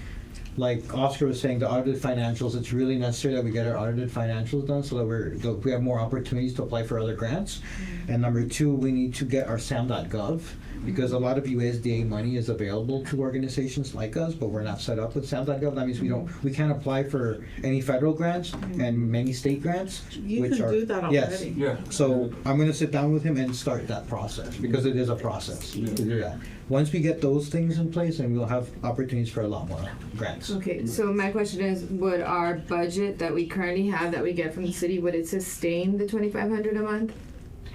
like Oscar was saying, the audited financials. It's really necessary that we get our audited financials done so that we have more opportunities to apply for other grants. And number 2, we need to get our SAM.gov, because a lot of USDA money is available to organizations like us, but we're not set up with SAM.gov. That means we can't apply for any federal grants and many state grants. You which can are, do that yes. already. Yeah. So I'm gonna sit down with him and start that process, because it is a process to do that. Once we get those things in place, then we'll have opportunities for a lot more grants. Okay, so my question is, would our budget that we currently have that we get from the city, would it sustain the 2,500 a month?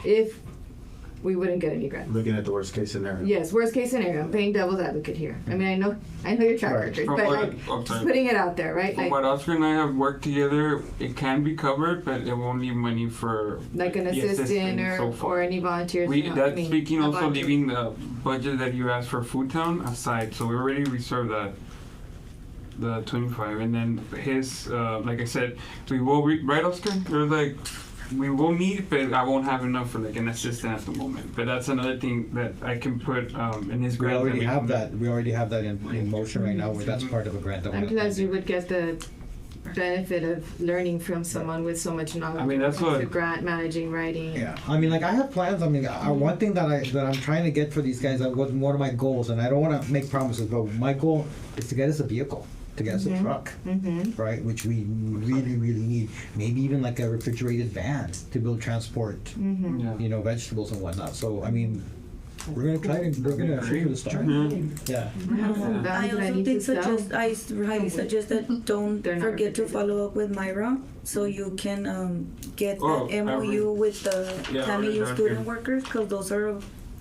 If we wouldn't get any grants? Looking at the worst case scenario. Yes, worst case scenario. I'm playing devil's advocate here. I mean, I know your track Right. record, From but what- like, oh, just sorry. putting it out there, right? From Like, what Oscar and I have worked together, it can be covered, but it won't leave money for like an the assistant so far. or any volunteers. That's speaking not also volunteers. leaving the budget that you asked for Food Town aside, so we already reserved that, the 25, and then his, like I said, we will, right Oscar? There's like, we will need, but I won't have enough for like an assistant at the moment, but that's another thing that I can put, in his We grant. already have that. We already have that in motion right now. Where that's part of a grant. That I'm we're glad you funding. would get the benefit of learning from someone with so much knowledge. I mean, that's when it comes what- to grant managing, writing. Yeah, I mean, like I have plans. I mean, one thing that I'm trying to get for these guys, that was one of my goals, and I don't want to make promises, but my goal is to get us a vehicle, to get us a truck, Mm-hmm. right? Which we really, really need. Maybe even like a refrigerated van to build transport, Mm-hmm. Yeah. vegetables and whatnot. So I mean, we're gonna shoot for the stars. Yeah. I also think I highly suggest that don't They're not forget to refrigerated. follow up with Myra, so you can get Oh, that MOU with the Yeah, TAMIU already student done. workers, because those are a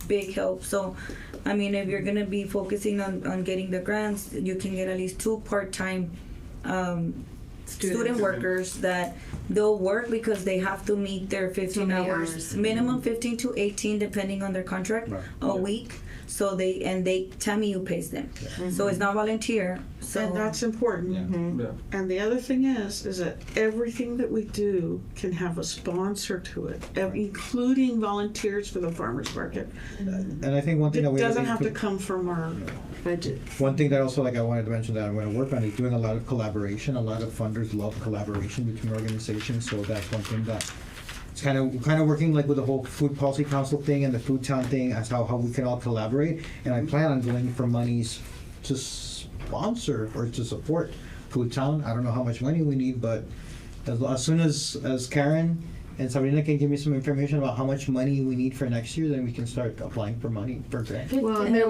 big help. So, I mean, if you're gonna be focusing on getting the grants, you can get at least 2 part-time student workers that they'll work because they have to meet their 15 many hours, hours. minimum 15 to 18 depending on their contract Right. a week. So TAMIU pays them. So it's not volunteer. So And that's important. Yeah. And the other thing is that everything that we do can have a sponsor to it, including volunteers for the farmers market. And I think one thing that It we doesn't really have to put- come from our Budget. One thing that also, like, I wanted to mention that I'm going to work on is doing a lot of collaboration. A lot of funders love collaboration between organizations, so that's one thing that it's kind of working like with the whole Food Policy Council thing and the Food Town thing, as how we can all collaborate. And I plan on going for monies to sponsor or to support Food Town. I don't know how much money we need, but as soon as Karen and Sabrina can give me some information about how much money we need for next year, then we can start applying for money for grants. Well, there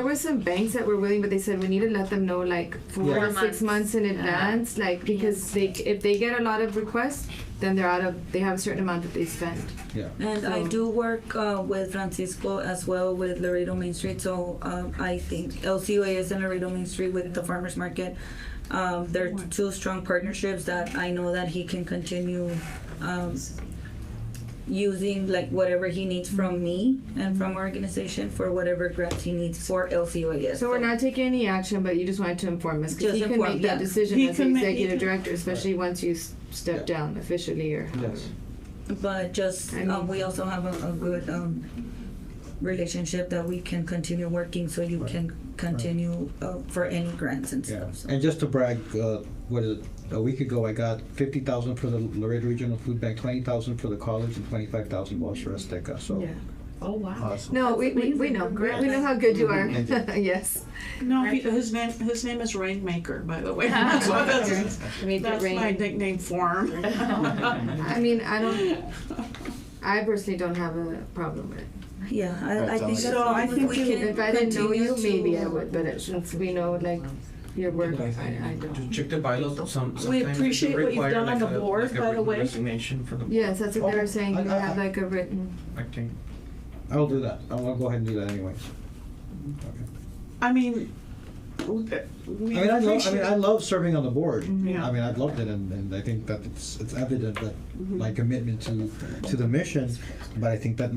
were some banks that were willing, but they said we need to let them know like 4 Yeah. to 6 months in advance, like because if they get a lot of requests, then they have a certain amount that they spend. Yeah. And I do work with Francisco as well with Laredo Main Street, so I think LCUAS and Laredo Main Street with the farmers market, they're two strong partnerships that I know that he can continue using like whatever he needs from me and from our organization for whatever grants he needs for LCUAS. So we're not taking any action, but you just wanted to inform us because Just he can inform, make yeah. that decision He as the can make- he executive can- director, especially once you step down officially or. Yes. But just, I mean- we also have a good relationship that we can continue working so you can continue for any grants and Yeah, stuff. So. and just to brag, what is it? A week ago, I got 50,000 for the Laredo Regional Food Bank, 20,000 for the college, and 25,000 for Azteca. So Yeah. Oh, wow. Awesome. No, we know. We know how good you are. Yes. No, his name is Rainmaker, by the way. That's Make it my rain. nickname for him. I mean, I personally don't have a problem with it. Yeah, I think So I think we can If I didn't know you, continue maybe I to- would, but since we know like your work, I don't. To check the bylaws, sometimes We they appreciate what you've require done on like the a- board, like a by the way. Resignation for the. Yes, that's what they were saying. You I- have like a written. I think. I'll do that. I'll go ahead and do that anyways. Okay. I mean, we appreciate. I love serving on the board. Yeah. I mean, I've loved it, and I think that it's evident that my commitment to the mission. But I think that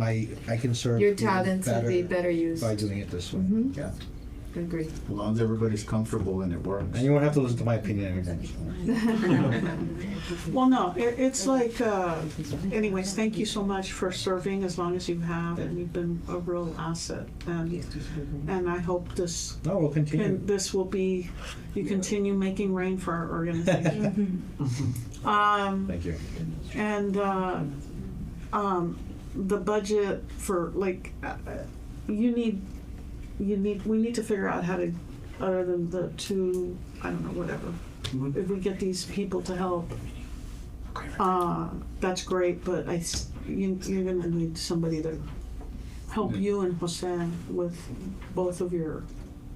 I can serve Your even talents would be better used. by doing it this way. Mhm. Yeah. Agree. As long as everybody's comfortable and it works. And you won't have to listen to my opinion anymore. Well, no, it's like, anyways, thank you so much for serving as long as you have, and you've been a real asset. And I hope this No, we'll continue. this will be, you continue making rain for our organization. Thank you. And the budget for like, we need to figure out how to, other than the two, I don't know, whatever. If we get these people to help, that's great, but you're gonna need somebody to help you and Jose with both of your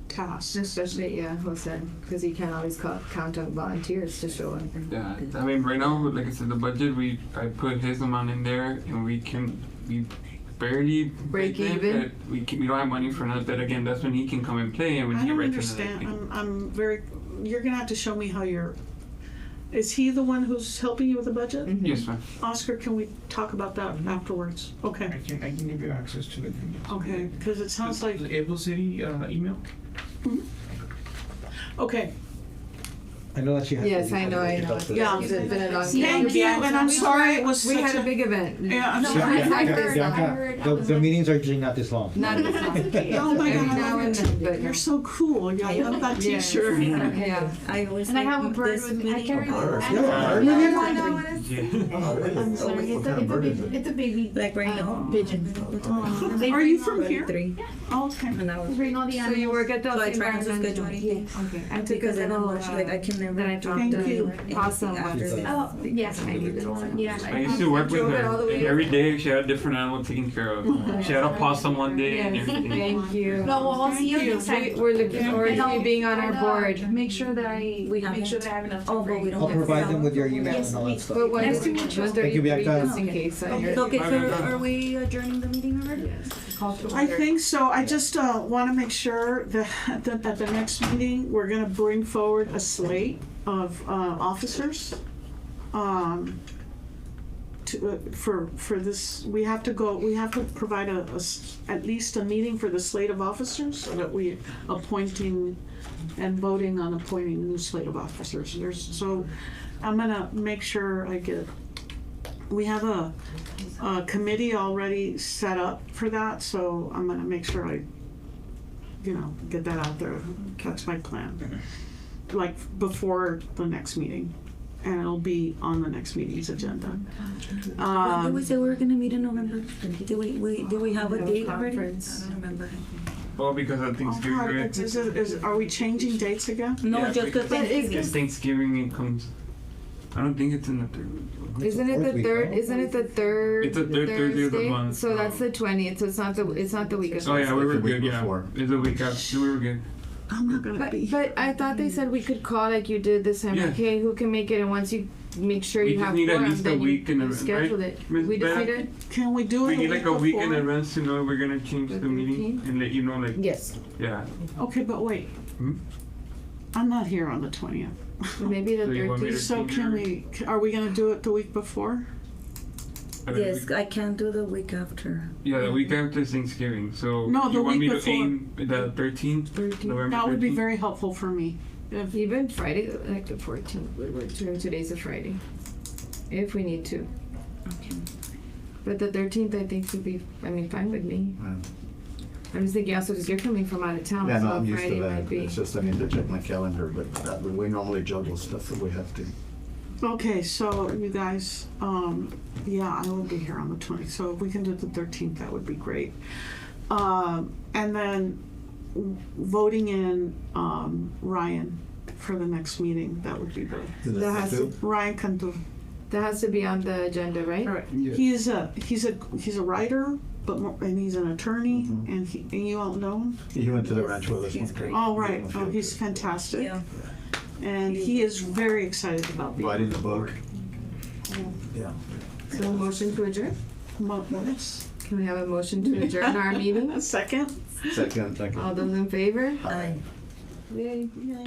tasks. Especially, yeah, Jose, because you can't always count on volunteers to show up. Yeah, I mean, right now, like I said, the budget, I put his amount in there, and we barely Break even? but we don't have money for another, but again, that's when he can come and play, and when I he don't writes another understand, thing. I'm very, you're gonna have to show me how is he the one who's helping you with the budget? Mhm. Yes, ma'am. Oscar, can we talk about that afterwards? Okay, I can give you access to it. okay, because it sounds like, The Able City email. okay, I know that you have. Yes, to I know. Yeah. It's been a long thank you, and I'm sorry it was We such had a big event. Yeah, I'm No, sorry. I Bianca, the meetings are usually not this long. Not this long. Oh my Every God, now and then, but you're so cool, I love that Yeah. t-shirt. Yeah. I always And I think have a bird this with me. I meeting- carry Bird. it. Yeah, I bird. know what it is. Yeah. I'm sorry. It's a baby. Like right now. Pigeon. Are you from here? 3. Oh, okay. And I was, Bring all the So animals. you work at the so I try not to schedule environmental. anything. Okay. I took a Because then I'm little, much, like, I can never that I drop Thank dropped you. anything Awesome. after this. Oh, yes, I need it. Yeah. I used to work with drove it all the her, way and every day she had a different animal taken care of. She had a possum one day and Yes, everything. thank you. No, well, I'll see you Thank you. next time. We're looking forward to you being on our board. Make sure that I We have make sure that I have enough. Oh, but we don't I'll have provide to- them with your email Yes, and all that stuff. But Nice to meet you. 1:33 Bianca. just in case. Okay, so are we adjourning the meeting already? I think so. I just want to make sure that at the next meeting, we're going to bring forward a slate of officers. For this, we have to provide at least a meeting for the slate of officers so that we appointing and voting on appointing a new slate of officers. So I'm going to make sure we have a committee already set up for that, so I'm gonna make sure I, get that out there. That's my plan. Like before the next meeting, and it'll be on the next meeting's agenda. Did we say we were gonna meet in November? Did we have a date already? I Conference. don't remember. Well, because of Oh Thanksgiving, God, right? are we changing dates again? No, Yeah, just because because Thanksgiving comes. I don't think it's in the third week. Isn't it the third? Isn't it the third? It's the third Thursday of the month. So that's the 20th. So it's not the week of. Oh yeah, we were the week good. Yeah, before. it's a week after. We were good. I'm not gonna be here. But I thought they said we could call like you did this time. Yeah. Okay, who can make it? And once you make sure We you just have need at quorum, least a then week in you advance, schedule right? it. Miss We just Beth? need it. Can we do it We need like a week in before? advance to know we're gonna change the meeting 13th? and let you know. Like Yes. yeah. Okay, but wait. Hmm? I'm not here on the 20th. So maybe the So you want me 13th. to- So can we, are we gonna do it the week before? Yes, I can do the week after. Yeah, the week after Thanksgiving. So No, the you want week me before. to aim the 13th? 13th. November That would be 13th? very helpful for me. If, Even Friday, like the 14th would work too. Today's a Friday, if we need to. Okay. But the 13th, I think, would be. I mean, fine with me. Yeah. I'm just thinking also because you're coming from out of town, Yeah, so no, I'm used Friday to might that. be. It's just I need to check my calendar, but we normally juggle stuff that we have to. okay, so you guys, yeah, I will be here on the 20th. So if we can do the 13th, that would be great. And then voting in Ryan for the next meeting, that would be good. That has to, Ryan Cantu. that has to be on the agenda, right? All right. Yeah. He's a writer, but and he's an attorney, and you all know him. He went to the ranch with us. He's one great. time. Oh, right. Oh, he's fantastic. Yeah. And he is very excited about being Writing the on book. board. Yeah. So motion to adjourn. Yes. Can we have a motion to adjourn our meeting? A second. Second, thank you. All those in favor? Aye. Yay. Yay.